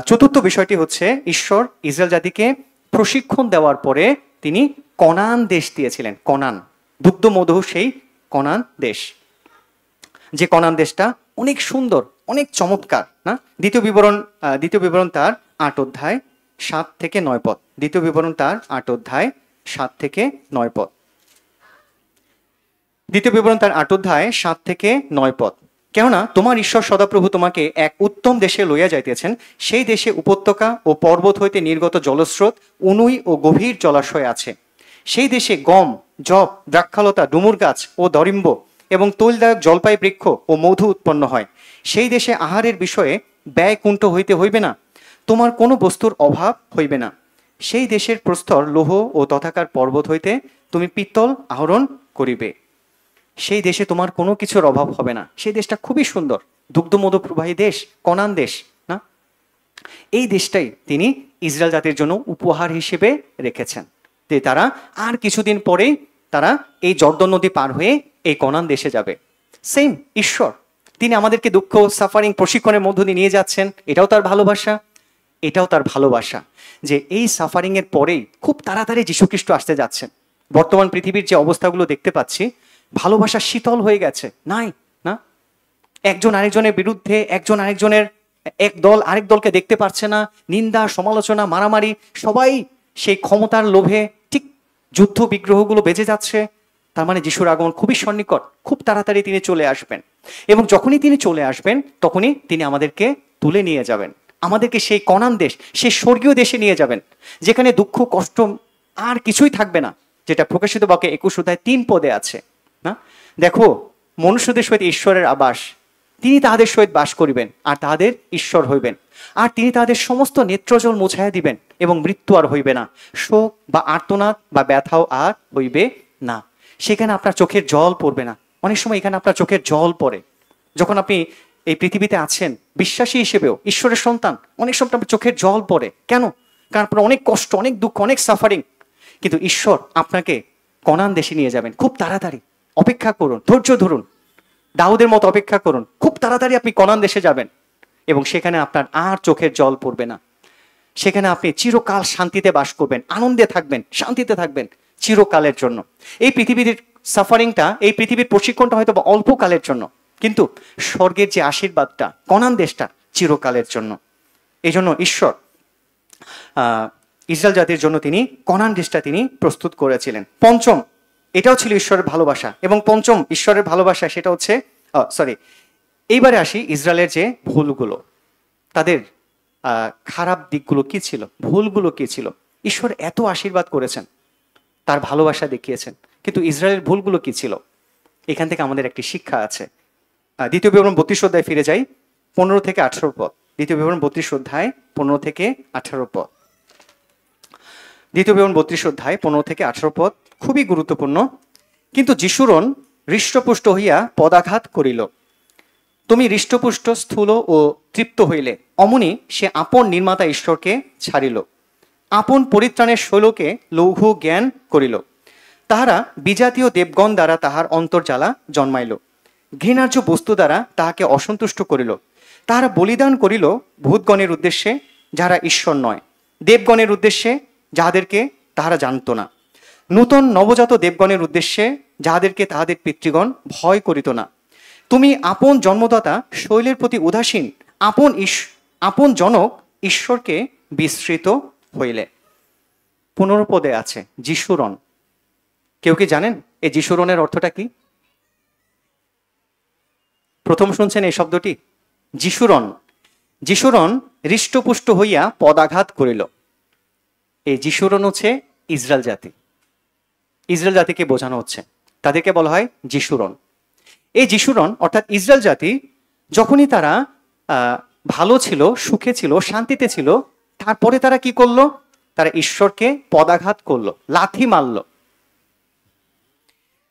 চতুর্থ বিষয়টি হচ্ছে ঈশ্বর ইসরায়েল জাতিকে প্রশিক্ষণ দেওয়ার পরে তিনি কনান দেশ দিয়েছিলেন। কনান, দুগ্ধ মধু সেই কনান দেশ, যে কনান দেশটা অনেক সুন্দর, অনেক চমৎকার না। দ্বিতীয় বিবরণ তার 8 অধ্যায় 7 থেকে 9 পদ। দ্বিতীয় বিবরণ তার 8 অধ্যায় 7 থেকে 9 পদ। দ্বিতীয় বিবরণ তার 8 অধ্যায় 7 থেকে 9 পদ। কেননা তোমার ঈশ্বর সদাপ্রভু তোমাকে এক উত্তম দেশে লইয়া যাইতেছেন, সেই দেশে উপত্যকা ও পর্বত হইতে নির্গত জলস্রোত, অনুই ও গভীর জলাশয় আছে। সেই দেশে গম, জব, দ্রাক্ষালতা, ডুমুর গাছ ও দরিম্ব এবং তৈলদায়ক জলপাই বৃক্ষ ও মধু উৎপন্ন হয়। সেই দেশে আহারের বিষয়ে ব্যয় কুণ্ঠ হইতে হইবে না, তোমার কোনো বস্তুর অভাব হইবে না। সেই দেশের প্রস্তর লৌহ ও তথাকার পর্বত হইতে তুমি পিত্তল আহরণ করিবে। সেই দেশে তোমার কোনো কিছুর অভাব হবে না। সেই দেশটা খুবই সুন্দর, দুগ্ধমধু প্রবাহী দেশ, কনান দেশ না। এই দেশটাই তিনি ইসরায়েল জাতির জন্য উপহার হিসেবে রেখেছেন, যে তারা আর কিছুদিন পরেই তারা এই জর্দন নদী পার হয়ে এই কনান দেশে যাবে। সেম ঈশ্বর, তিনি আমাদেরকে দুঃখ, সাফারিং, প্রশিক্ষণের মধ্য দিয়ে নিয়ে যাচ্ছেন। এটাও তার ভালোবাসা, এটাও তার ভালোবাসা যে এই সাফারিং এর পরেই খুব তাড়াতাড়ি যীশুখ্রিস্ট আসতে যাচ্ছেন। বর্তমান পৃথিবীর যে অবস্থাগুলো দেখতে পাচ্ছি, ভালোবাসা শীতল হয়ে গেছে, নাই না, একজন আরেকজনের বিরুদ্ধে, একজন আরেকজনের, এক দল আরেক দলকে দেখতে পারছে না, নিন্দা, সমালোচনা, মারামারি, সবাই সেই ক্ষমতার লোভে ঠিক যুদ্ধ বিগ্রহগুলো বেজে যাচ্ছে। তার মানে যিশুর আগমন খুবই সন্নিকট, খুব তাড়াতাড়ি তিনি চলে আসবেন, এবং যখনই তিনি চলে আসবেন তখনই তিনি আমাদেরকে তুলে নিয়ে যাবেন, আমাদেরকে সেই কনান দেশ, সেই স্বর্গীয় দেশে নিয়ে যাবেন, যেখানে দুঃখ, কষ্ট আর কিছুই থাকবে না, যেটা প্রকাশিত বাক্যে 21 অধ্যায় 3 পদে আছে না। দেখো, মনুষ্যদের সহিত ঈশ্বরের আবাস, তিনি তাহাদের সহিত বাস করিবেন আর তাহাদের ঈশ্বর হইবেন, আর তিনি তাহাদের সমস্ত নেত্রজল মুছাইয়া দিবেন, এবং মৃত্যু আর হইবে না, শোক বা আর্তনাদ বা ব্যথাও আর হইবে না। সেখানে আপনার চোখের জল পড়বে না। অনেক সময় এখানে আপনার চোখের জল পড়ে যখন আপনি এই পৃথিবীতে আছেন, বিশ্বাসী হিসেবেও, ঈশ্বরের সন্তান, অনেক সময় আপনার চোখের জল পড়ে। কেন? কারণ আপনার অনেক কষ্ট, অনেক দুঃখ, অনেক সাফারিং, কিন্তু ঈশ্বর আপনাকে কনান দেশে নিয়ে যাবেন খুব তাড়াতাড়ি। অপেক্ষা করুন, ধৈর্য ধরুন, দাউদের মতো অপেক্ষা করুন, খুব তাড়াতাড়ি আপনি কনান দেশে যাবেন, এবং সেখানে আপনার আর চোখের জল পড়বে না। সেখানে আপনি চিরকাল শান্তিতে বাস করবেন, আনন্দে থাকবেন, শান্তিতে থাকবেন চিরকালের জন্য। এই পৃথিবীর সাফারিংটা, এই পৃথিবীর প্রশিক্ষণটা হয়তো অল্পকালের জন্য, কিন্তু স্বর্গের যে আশীর্বাদটা, কনান দেশটা চিরকালের জন্য। এই জন্য ঈশ্বর ইসরায়েল জাতির জন্য তিনি কনান দেশটা তিনি প্রস্তুত করেছিলেন। পঞ্চম, এটাও ছিল ঈশ্বরের ভালোবাসা, এবং পঞ্চম ঈশ্বরের ভালোবাসা সেটা হচ্ছে এইবারে আসি ইসরায়েলের যে ভুলগুলো, তাদের খারাপ দিকগুলো কি ছিল, ভুলগুলো কি ছিল। ঈশ্বর এত আশীর্বাদ করেছেন, তার ভালোবাসা দেখিয়েছেন, কিন্তু ইসরায়েলের ভুলগুলো কি ছিল? এখান থেকে আমাদের একটি শিক্ষা আছে। দ্বিতীয় বিবরণ 32 অধ্যায় ফিরে যাই, 15 থেকে 18 পদ। দ্বিতীয় বিবরণ 32 অধ্যায় 15 থেকে 18 পদ। দ্বিতীয় বিবরণ 32 অধ্যায় 15 থেকে 18 পদ খুবই গুরুত্বপূর্ণ। কিন্তু যিশুরন হৃষ্টপুষ্ট হইয়া পদাঘাত করিল, তুমি হৃষ্টপুষ্ট স্থূল ও তৃপ্ত হইলে, অমনি সে আপন নির্মাতা ঈশ্বরকে ছাড়িল, আপন পরিত্রাণের শৈলকে লৌহ জ্ঞান করিল। তাহারা বিজাতীয় দেবগণ দ্বারা তাহার অন্তর্জ্বালা জন্মাইল, ঘৃণার্য বস্তু দ্বারা তাহাকে অসন্তুষ্ট করিল। তাহারা বলিদান করিল ভূতগণের উদ্দেশ্যে, যাহারা ঈশ্বর নয়, দেবগণের উদ্দেশ্যে, যাহাদেরকে তাহারা জানত না, নূতন নবজাত দেবগণের উদ্দেশ্যে, যাহাদেরকে তাহাদের পিতৃগণ ভয় করিত না। তুমি আপন জন্মদাতা শৈলের প্রতি উদাসীন, আপন জনক ঈশ্বরকে বিস্মৃত হইলে। 15 পদে আছে যিশুরণ। কেউ কি জানেন এই যিশুরণের অর্থটা কি? প্রথম শুনছেন এই শব্দটি? যিশুরণ। যিশুরণ হৃষ্টপুষ্ট হইয়া পদাঘাত করিল। এই যিশুরণ হচ্ছে ইসরায়েল জাতি। ইসরায়েল জাতিকে বোঝানো হচ্ছে, তাদেরকে বলা হয় যিশুরণ। এই যিশুরণ অর্থাৎ ইসরায়েল জাতি যখনই তারা ভালো ছিল, সুখে ছিল, শান্তিতে ছিল, তারপরে তারা কি করলো? তারা ঈশ্বরকে পদাঘাত করলো, লাথি মারল।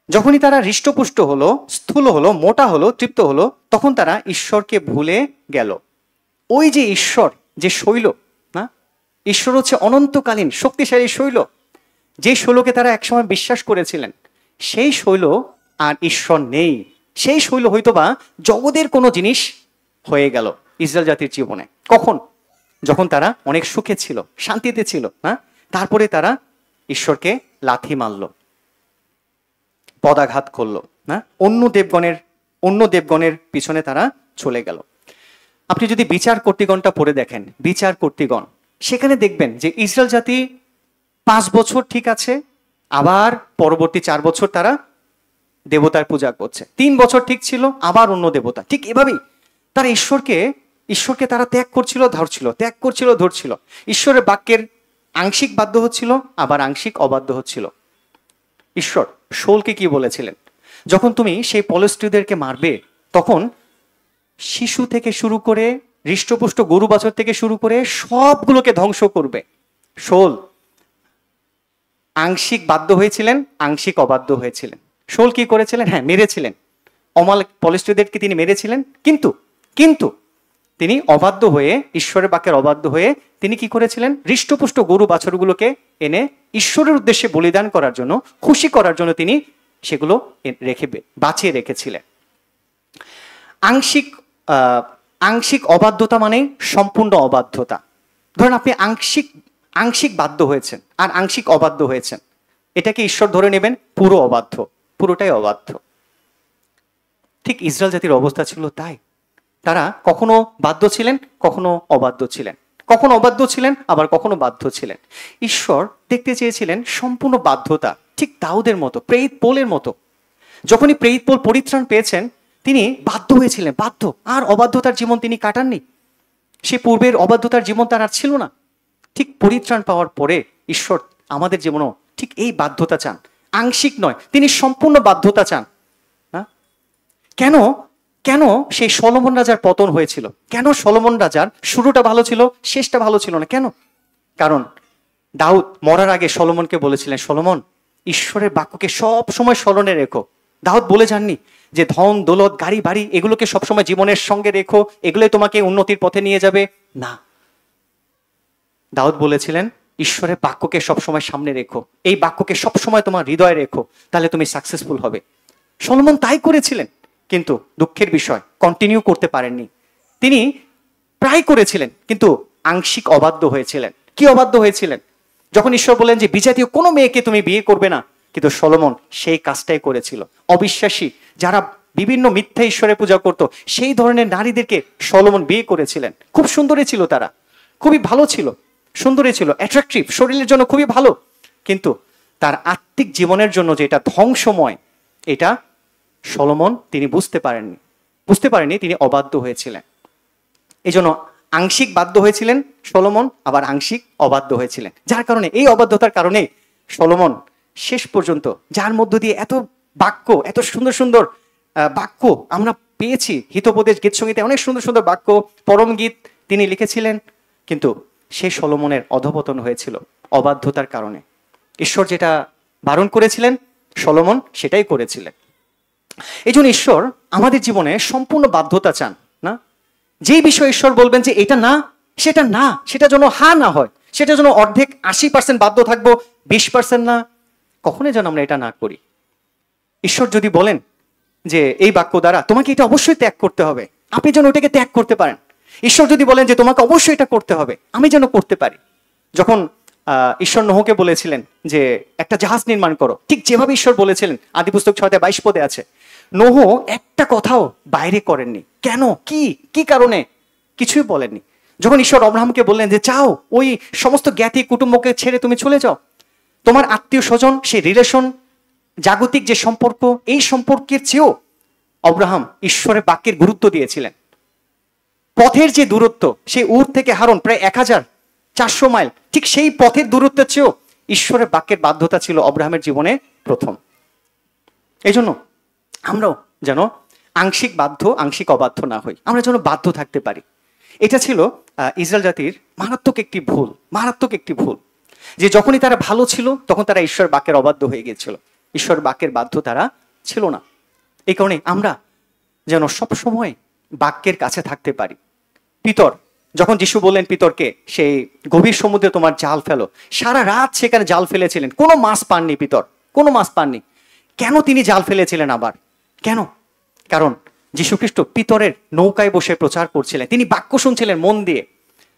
যখনই তারা হৃষ্টপুষ্ট হলো, স্থূল হলো, মোটা হলো, তৃপ্ত হলো, তখন তারা ঈশ্বরকে ভুলে গেল। ওই যে ঈশ্বর, যে শৈল, না, ঈশ্বর হচ্ছে অনন্তকালীন শক্তিশালী শৈল, যে শৈলকে তারা একসময় বিশ্বাস করেছিলেন, সেই শৈল আর ঈশ্বর নেই। সেই শৈল হয়তোবা জগতের কোনো জিনিস হয়ে গেল ইসরায়েল জাতির জীবনে। কখন? যখন তারা অনেক সুখে ছিল, শান্তিতে ছিল, হ্যাঁ, তারপরে তারা ঈশ্বরকে লাথি মারল, পদাঘাত করলো, না, অন্য দেবগণের পিছনে তারা চলে গেল। আপনি যদি বিচার কর্তৃগণটা পড়ে দেখেন, বিচার কর্তৃগণ, সেখানে দেখবেন যে ইসরায়েল জাতি 5 বছর ঠিক আছে, আবার পরবর্তী 4 বছর তারা দেবতার পূজা করছে। 3 বছর ঠিক ছিল, আবার অন্য দেবতা। ঠিক এভাবেই তারা ঈশ্বরকে তারা ত্যাগ করছিল, ধরছিল, ত্যাগ করছিল, ধরছিল। ঈশ্বরের বাক্যের আংশিক বাধ্য হচ্ছিল, আবার আংশিক অবাধ্য হচ্ছিল। ঈশ্বর শোলকে কি বলেছিলেন? যখন তুমি সেই পলিস্ট্রিদেরকে মারবে, তখন শিশু থেকে শুরু করে হৃষ্টপুষ্ট গরু বাছর থেকে শুরু করে সবগুলোকে ধ্বংস করবে। শোল আংশিক বাধ্য হয়েছিলেন, আংশিক অবাধ্য হয়েছিলেন। শোল কি করেছিলেন? হ্যাঁ, মেরেছিলেন। পলিস্ট্রিদেরকে তিনি মেরেছিলেন, কিন্তু তিনি অবাধ্য হয়ে, ঈশ্বরের বাক্যের অবাধ্য হয়ে তিনি কি করেছিলেন? হৃষ্টপুষ্ট গরু বাছরগুলোকে এনে ঈশ্বরের উদ্দেশ্যে বলিদান করার জন্য, খুশি করার জন্য তিনি সেগুলো বাঁচিয়ে রেখেছিলেন। আংশিক অবাধ্যতা মানে সম্পূর্ণ অবাধ্যতা। ধরুন আপনি আংশিক বাধ্য হয়েছেন আর আংশিক অবাধ্য হয়েছেন, এটাকে ঈশ্বর ধরে নেবেন পুরো অবাধ্য, পুরোটাই অবাধ্য। ঠিক ইসরায়েল জাতির অবস্থা ছিল তাই। তারা কখনো বাধ্য ছিলেন, কখনো অবাধ্য ছিলেন, কখনো অবাধ্য ছিলেন, আবার কখনো বাধ্য ছিলেন। ঈশ্বর দেখতে চেয়েছিলেন সম্পূর্ণ বাধ্যতা, ঠিক দাউদের মতো, প্রেরিত পৌলের মতো। যখনই প্রেরিত পৌল পরিত্রাণ পেয়েছেন, তিনি বাধ্য হয়েছিলেন, বাধ্য, আর অবাধ্যতার জীবন তিনি কাটাননি। সে পূর্বের অবাধ্যতার জীবন তার আর ছিল না। ঠিক পরিত্রাণ পাওয়ার পরে ঈশ্বর আমাদের জীবনেও ঠিক এই বাধ্যতা চান, আংশিক নয়, তিনি সম্পূর্ণ বাধ্যতা চান। কেন সেই সলোমন রাজার পতন হয়েছিল? কেন সলোমন রাজার শুরুটা ভালো ছিল, শেষটা ভালো ছিল না? কেন? কারণ দাউদ মরার আগে সলোমনকে বলেছিলেন, সলোমন, ঈশ্বরের বাক্যকে সব সময় স্মরণে রেখো। দাউদ বলে যাননি যে ধন দৌলত গাড়ি বাড়ি এগুলোকে সবসময় জীবনের সঙ্গে রেখো, এগুলোই তোমাকে উন্নতির পথে নিয়ে যাবে, না। দাউদ বলেছিলেন ঈশ্বরের বাক্যকে সবসময় সামনে রেখো, এই বাক্যকে সবসময় তোমার হৃদয়ে রেখো, তাহলে তুমি সাকসেসফুল হবে। সলোমন তাই করেছিলেন, কিন্তু দুঃখের বিষয় কন্টিনিউ করতে পারেননি। তিনি প্রায় করেছিলেন, কিন্তু আংশিক অবাধ্য হয়েছিলেন। কি অবাধ্য হয়েছিলেন? যখন ঈশ্বর বলেন যে বিজাতীয় কোনো মেয়েকে তুমি বিয়ে করবে না, কিন্তু সলোমন সেই কাজটাই করেছিল। অবিশ্বাসী যারা বিভিন্ন মিথ্যা ঈশ্বরের পূজা করত, সেই ধরনের নারীদেরকে সলোমন বিয়ে করেছিলেন। খুব সুন্দরী ছিল তারা, খুবই ভালো ছিল, সুন্দরী ছিল, অ্যাট্রাকটিভ, শরীরের জন্য খুবই ভালো, কিন্তু তার আত্মিক জীবনের জন্য যে এটা ধ্বংসময়, এটা সলোমন তিনি বুঝতে পারেননি, তিনি অবাধ্য হয়েছিলেন। এই জন্য আংশিক বাধ্য হয়েছিলেন সলোমন, আবার আংশিক অবাধ্য হয়েছিলেন। যার কারণে, এই অবাধ্যতার কারণে সলোমন শেষ পর্যন্ত, যার মধ্য দিয়ে এত বাক্য, এত সুন্দর সুন্দর বাক্য আমরা পেয়েছি, হিতোপদেশ গীত সঙ্গীতে অনেক সুন্দর সুন্দর বাক্য, পরম গীত তিনি লিখেছিলেন, কিন্তু সেই সলোমনের অধঃপতন হয়েছিল অবাধ্যতার কারণে। ঈশ্বর যেটা বারণ করেছিলেন, সলোমন সেটাই করেছিলেন। এই জন্য ঈশ্বর আমাদের জীবনে সম্পূর্ণ বাধ্যতা চান না। যেই বিষয়ে ঈশ্বর বলবেন যে এটা না, সেটা না, সেটা যেন হা না হয়, সেটা যেন অর্ধেক 80% বাধ্য থাকবো, 20% না, কখনোই যেন আমরা এটা না করি। ঈশ্বর যদি বলেন যে এই বাক্য দ্বারা তোমাকে এটা অবশ্যই ত্যাগ করতে হবে, আপনি যেন ওটাকে ত্যাগ করতে পারেন। ঈশ্বর যদি বলেন যে তোমাকে অবশ্যই এটা করতে হবে, আমি যেন করতে পারি। যখন ঈশ্বর নোহকে বলেছিলেন যে একটা জাহাজ নির্মাণ করো, ঠিক যেভাবে ঈশ্বর বলেছিলেন, আদিপুস্তক 6:22 আছে, নোহ একটা কথাও বাইরে করেননি। কেন, কি কি কারণে, কিছুই বলেননি। যখন ঈশ্বর অব্রাহামকে বললেন যে চাও ওই সমস্ত জ্ঞাতি কুটুম্বকে ছেড়ে তুমি চলে যাও, তোমার আত্মীয় স্বজন, সেই রিলেশন, জাগতিক যে সম্পর্ক, এই সম্পর্কের চেয়েও অব্রাহাম ঈশ্বরের বাক্যের গুরুত্ব দিয়েছিলেন। পথের যে দূরত্ব, সেই উর থেকে হারন প্রায় 1400 মাইল, ঠিক সেই পথের দূরত্বের চেয়েও ঈশ্বরের বাক্যের বাধ্যতা ছিল অব্রাহামের জীবনে প্রথম। এই জন্য আমরাও যেন আংশিক বাধ্য, আংশিক অবাধ্য না হই, আমরা যেন বাধ্য থাকতে পারি। এটা ছিল ইসরায়েল জাতির মারাত্মক একটি ভুল, মারাত্মক একটি ভুল, যে যখনই তারা ভালো ছিল তখন তারা ঈশ্বর বাক্যের অবাধ্য হয়ে গিয়েছিল, ঈশ্বর বাক্যের বাধ্য তারা ছিল না। এই কারণে আমরা যেন সবসময় বাক্যের কাছে থাকতে পারি। পিতর, যখন যিশু বললেন পিতরকে সেই গভীর সমুদ্রে তোমার জাল ফেলো, সারা রাত সেখানে জাল ফেলেছিলেন, কোনো মাছ পাননি পিতর, কোনো মাছ পাননি। কেন তিনি জাল ফেলেছিলেন আবার, কেন? কারণ যীশুখ্রিস্ট পিতরের নৌকায় বসে প্রচার করছিলেন, তিনি বাক্য শুনছিলেন মন দিয়ে,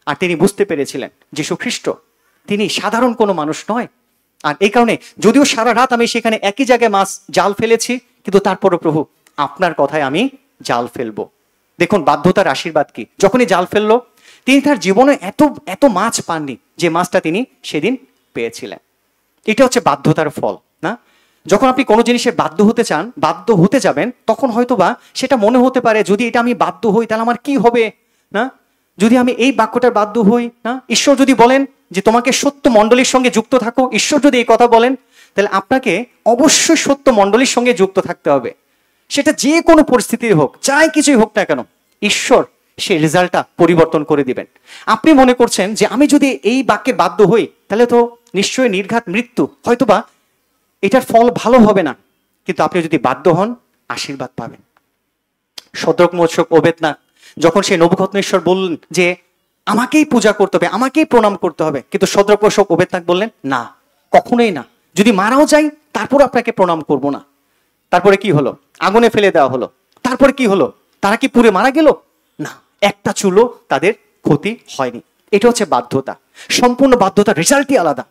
আর তিনি বুঝতে পেরেছিলেন যীশুখ্রিস্ট তিনি সাধারণ কোনো মানুষ নয়। আর এই কারণে যদিও সারা রাত আমি সেখানে একই জায়গায় মাছ জাল ফেলেছি, কিন্তু তারপরও প্রভু আপনার কথায় আমি জাল ফেলবো। দেখুন বাধ্যতার আশীর্বাদ কি, যখনই জাল ফেললো তিনি তার জীবনে এত এত মাছ পাননি যে মাছটা তিনি সেদিন পেয়েছিলেন। এটা হচ্ছে বাধ্যতার ফল না। যখন আপনি কোনো জিনিসে বাধ্য হতে চান, বাধ্য হতে যাবেন, তখন হয়তোবা সেটা মনে হতে পারে যদি এটা আমি বাধ্য হই তাহলে আমার কি হবে না, যদি আমি এই বাক্যটার বাধ্য হই না। ঈশ্বর যদি বলেন যে তোমাকে সত্য মণ্ডলীর সঙ্গে যুক্ত থাকো, ঈশ্বর যদি এই কথা বলেন, তাহলে আপনাকে অবশ্যই সত্য মণ্ডলীর সঙ্গে যুক্ত থাকতে হবে। সেটা যে কোনো পরিস্থিতির হোক, যাই কিছুই হোক না কেন, ঈশ্বর সেই রেজাল্টটা পরিবর্তন করে দিবেন। আপনি মনে করছেন যে আমি যদি এই বাক্যে বাধ্য হই তাহলে তো নিশ্চয়ই নির্ঘাত মৃত্যু, হয়তোবা এটার ফল ভালো হবে না, কিন্তু আপনি যদি বাধ্য হন আশীর্বাদ পাবেন। শদ্রক মেশক ওবেদনাগ যখন সেই নবুকদ্নেশ্বর বললেন যে আমাকেই পূজা করতে হবে, আমাকেই প্রণাম করতে হবে, কিন্তু শদ্রক মেশক ওবেদনাগ বললেন না, কখনোই না, যদি মারাও যাই তারপর আপনাকে প্রণাম করব না। তারপরে কি হলো, আগুনে ফেলে দেওয়া হলো। তারপরে কি হলো, তারা কি পুড়ে মারা গেল? না, একটা চুলো তাদের ক্ষতি হয়নি। এটা হচ্ছে বাধ্যতা, সম্পূর্ণ বাধ্যতা, রেজাল্টই আলাদা।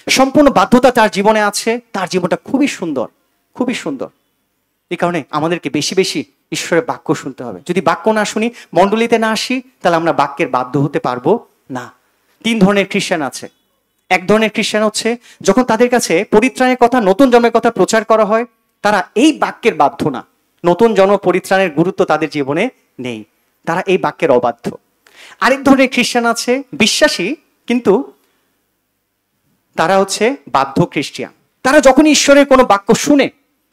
সম্পূর্ণ বাধ্যতা তার জীবনে আছে, তার জীবনটা খুবই সুন্দর, খুবই সুন্দর। এই কারণে আমাদেরকে বেশি বেশি ঈশ্বরের বাক্য শুনতে হবে। যদি বাক্য না শুনি, মণ্ডলীতে না আসি, তাহলে আমরা বাক্যের বাধ্য হতে পারবো না। 3 ধরনের খ্রিস্টান আছে। এক ধরনের খ্রিস্টান হচ্ছে যখন তাদের কাছে পরিত্রাণের কথা, নতুন জন্মের কথা প্রচার করা হয়, তারা এই বাক্যের বাধ্য না, নতুন জন্ম পরিত্রাণের গুরুত্ব তাদের জীবনে নেই, তারা এই বাক্যের অবাধ্য। আরেক ধরনের খ্রিস্টান আছে বিশ্বাসী, কিন্তু তারা হচ্ছে বাধ্য খ্রিস্টিয়ান। তারা যখন ঈশ্বরের কোনো বাক্য শুনে,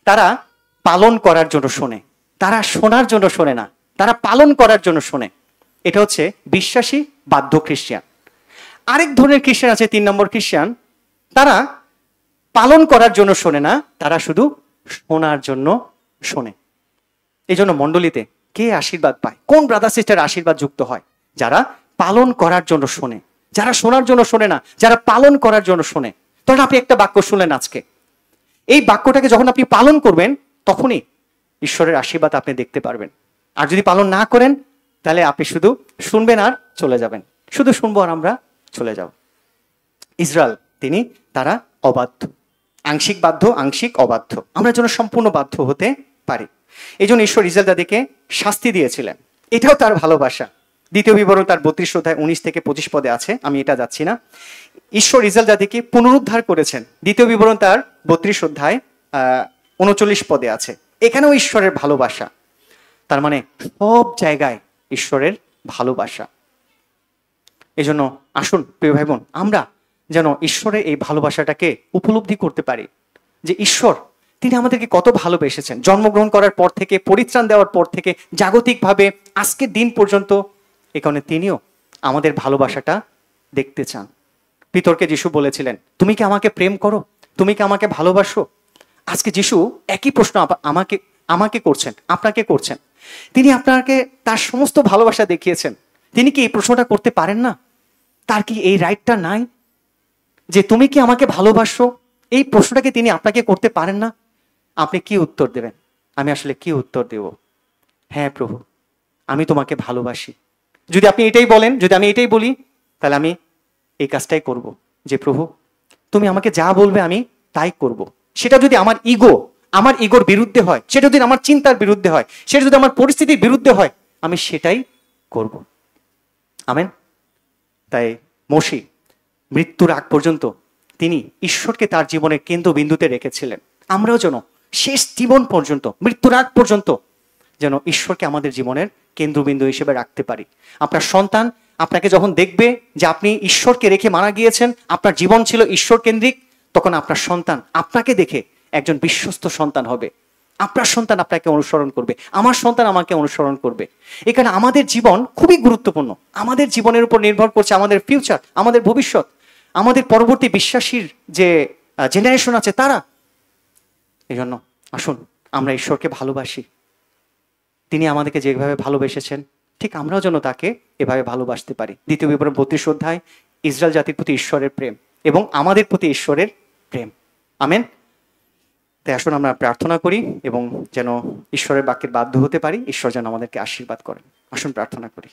তারা পালন করার জন্য শোনে, তারা শোনার জন্য শোনে না, তারা পালন করার জন্য শোনে। এটা হচ্ছে বিশ্বাসী বাধ্য খ্রিস্টিয়ান। আরেক ধরনের খ্রিস্টান আছে 3 নম্বর খ্রিস্টান, তারা পালন করার জন্য শোনে না, তারা শুধু শোনার জন্য শোনে। এই জন্য মণ্ডলীতে কে আশীর্বাদ পায়, কোন ব্রাদার সিস্টার আশীর্বাদ যুক্ত হয়? যারা পালন করার জন্য শোনে, যারা শোনার জন্য শোনে না, যারা পালন করার জন্য শোনে। তখন আপনি একটা বাক্য শুনলেন আজকে, এই বাক্যটাকে যখন আপনি পালন করবেন তখনই ঈশ্বরের আশীর্বাদ আপনি দেখতে পারবেন। আর যদি পালন না করেন তাহলে আপনি শুধু শুনবেন আর চলে যাবেন, শুধু শুনবো আর আমরা চলে যাব। ইসরায়েল তারা অবাধ্য, আংশিক বাধ্য, আংশিক অবাধ্য। আমরা যেন সম্পূর্ণ বাধ্য হতে পারি। এই জন্য ঈশ্বর ইসরায়েল জাতিকে শাস্তি দিয়েছিলেন, এটাও তার ভালোবাসা। দ্বিতীয় বিবরণ তার 32 অধ্যায় 19 থেকে 25 পদে আছে, আমি এটা যাচ্ছি না। ঈশ্বর ইসরায়েল জাতিকে পুনরুদ্ধার করেছেন, দ্বিতীয় বিবরণ তার 32 অধ্যায় 39 পদে আছে। এখানেও ঈশ্বরের ভালোবাসা, তার মানে সব জায়গায় ঈশ্বরের ভালোবাসা। এই জন্য আসুন প্রিয় ভাই বোন, আমরা যেন ঈশ্বরের এই ভালোবাসাটাকে উপলব্ধি করতে পারি, যে ঈশ্বর তিনি আমাদেরকে কত ভালোবেসেছেন। জন্মগ্রহণ করার পর থেকে, পরিত্রাণ দেওয়ার পর থেকে, জাগতিকভাবে আজকের দিন পর্যন্ত, এ কারণে তিনিও আমাদের ভালোবাসাটা দেখতে চান। পিতরকে যিশু বলেছিলেন, তুমি কি আমাকে প্রেম করো, তুমি কি আমাকে ভালোবাসো? আজকে যিশু একই প্রশ্ন আমাকে করছেন, আপনাকে করছেন। তিনি আপনাকে তার সমস্ত ভালোবাসা দেখিয়েছেন। তিনি কি এই প্রশ্নটা করতে পারেন না? তার কি এই রাইটটা নাই যে তুমি কি আমাকে ভালোবাসো? এই প্রশ্নটাকে তিনি আপনাকে করতে পারেন না? আপনি কি উত্তর দেবেন? আমি আসলে কি উত্তর দেব? হ্যাঁ প্রভু, আমি তোমাকে ভালোবাসি। যদি আপনি এটাই বলেন, যদি আমি এটাই বলি, তাহলে আমি এই কাজটাই করব, যে প্রভু তুমি আমাকে যা বলবে আমি তাই করব। সেটা যদি আমার ইগোর বিরুদ্ধে হয়, সেটা যদি আমার চিন্তার বিরুদ্ধে হয়, সেটা যদি আমার পরিস্থিতির বিরুদ্ধে হয়, আমি সেটাই করব। আমেন। তাই মোশি মৃত্যুর আগ পর্যন্ত তিনি ঈশ্বরকে তার জীবনের কেন্দ্রবিন্দুতে রেখেছিলেন। আমরাও যেন শেষ জীবন পর্যন্ত, মৃত্যুর আগ পর্যন্ত যেন ঈশ্বরকে আমাদের জীবনের কেন্দ্রবিন্দু হিসেবে রাখতে পারি। আপনার সন্তান আপনাকে যখন দেখবে যে আপনি ঈশ্বরকে রেখে মারা গিয়েছেন, আপনার জীবন ছিল ঈশ্বর কেন্দ্রিক, তখন আপনার সন্তান আপনাকে দেখে একজন বিশ্বস্ত সন্তান হবে। আপনার সন্তান আপনাকে অনুসরণ করবে, আমার সন্তান আমাকে অনুসরণ করবে। এখানে আমাদের জীবন খুবই গুরুত্বপূর্ণ। আমাদের জীবনের উপর নির্ভর করছে আমাদের ফিউচার, আমাদের ভবিষ্যৎ, আমাদের পরবর্তী বিশ্বাসীর যে জেনারেশন আছে তারা। এই জন্য আসুন আমরা ঈশ্বরকে ভালোবাসি। তিনি আমাদেরকে যেভাবে ভালোবেসেছেন, ঠিক আমরাও যেন তাকে এভাবে ভালোবাসতে পারি। দ্বিতীয় বিবরণ 32 অধ্যায়, ইসরায়েল জাতির প্রতি ঈশ্বরের প্রেম এবং আমাদের প্রতি ঈশ্বরের প্রেম। আমেন। তাই আসুন আমরা প্রার্থনা করি এবং যেন ঈশ্বরের বাক্যের বাধ্য হতে পারি। ঈশ্বর যেন আমাদেরকে আশীর্বাদ করেন। আসুন প্রার্থনা করি।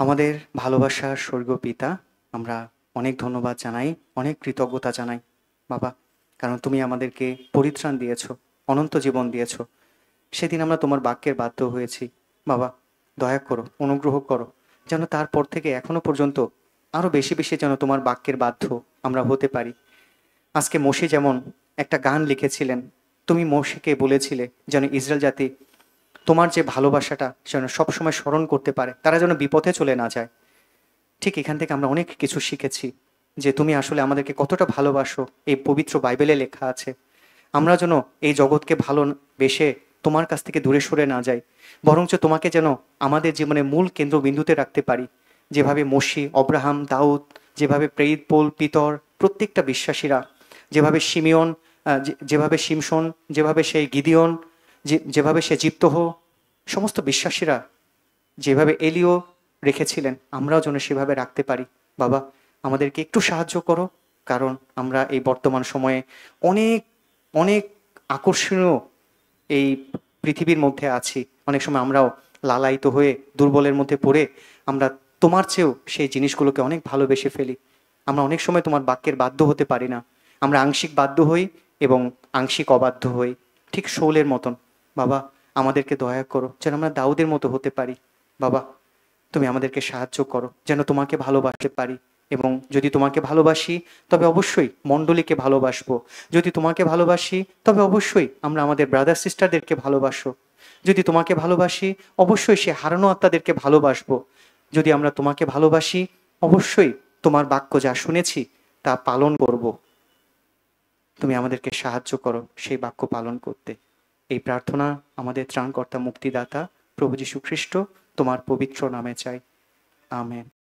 আমাদের ভালোবাসার স্বর্গীয় পিতা, আমরা অনেক ধন্যবাদ জানাই, অনেক কৃতজ্ঞতা জানাই বাবা, কারণ তুমি আমাদেরকে পরিত্রাণ দিয়েছো, অনন্ত জীবন দিয়েছো। সেদিন আমরা তোমার বাক্যের বাধ্য হয়েছি বাবা। দয়া করো, অনুগ্রহ করো, যেন তারপর থেকে এখনো পর্যন্ত আরো বেশি বেশি যেন তোমার বাক্যের বাধ্য আমরা হতে পারি। আজকে মোশে যেমন একটা গান লিখেছিলেন, তুমি মোশেকে বলেছিলে যেন ইসরায়েল জাতি তোমার যে ভালোবাসাটা যেন সবসময় স্মরণ করতে পারে, তারা যেন বিপথে চলে না যায়। ঠিক এখান থেকে আমরা অনেক কিছু শিখেছি যে তুমি আসলে আমাদেরকে কতটা ভালোবাসো, এই পবিত্র বাইবেলে লেখা আছে। আমরা যেন এই জগৎকে ভালোবেসে তোমার কাছ থেকে দূরে সরে না যাই, বরঞ্চ তোমাকে যেন আমাদের জীবনে মূল কেন্দ্রবিন্দুতে রাখতে পারি। যেভাবে মোশি, অব্রাহাম, দাউদ, যেভাবে প্রেরিত পোল, পিতর, প্রত্যেকটা বিশ্বাসীরা, যেভাবে শিমিয়ন, যেভাবে শিমশন, যেভাবে সেই গিদিয়ন, যেভাবে সে জিপ্তহ, সমস্ত বিশ্বাসীরা যেভাবে এলিও রেখেছিলেন, আমরাও যেন সেভাবে রাখতে পারি। বাবা আমাদেরকে একটু সাহায্য করো, কারণ আমরা এই বর্তমান সময়ে অনেক অনেক আকর্ষণীয় এই পৃথিবীর মধ্যে আছি। অনেক সময় আমরাও লালায়িত হয়ে দুর্বলের মধ্যে পড়ে আমরা তোমার চেয়েও সেই জিনিসগুলোকে অনেক ভালোবেসে ফেলি। আমরা অনেক সময় তোমার বাক্যের বাধ্য হতে পারি না, আমরা আংশিক বাধ্য হই এবং আংশিক অবাধ্য হই, ঠিক শৌলের মতন। বাবা আমাদেরকে দয়া করো যেন আমরা দাউদের মতো হতে পারি। বাবা তুমি আমাদেরকে সাহায্য করো যেন তোমাকে ভালোবাসতে পারি, এবং যদি তোমাকে ভালোবাসি তবে অবশ্যই মণ্ডলীকে ভালোবাসবো। যদি তোমাকে ভালোবাসি তবে অবশ্যই আমরা আমাদের ব্রাদার সিস্টারদেরকে ভালোবাসো। যদি তোমাকে ভালোবাসি অবশ্যই সে হারানো আত্মাদেরকে ভালোবাসবো। যদি আমরা তোমাকে ভালোবাসি অবশ্যই তোমার বাক্য যা শুনেছি তা পালন করব। তুমি আমাদেরকে সাহায্য করো সেই বাক্য পালন করতে। এই প্রার্থনা আমাদের ত্রাণকর্তা মুক্তিদাতা প্রভু যীশু খ্রিস্ট তোমার পবিত্র নামে চাই। আমেন।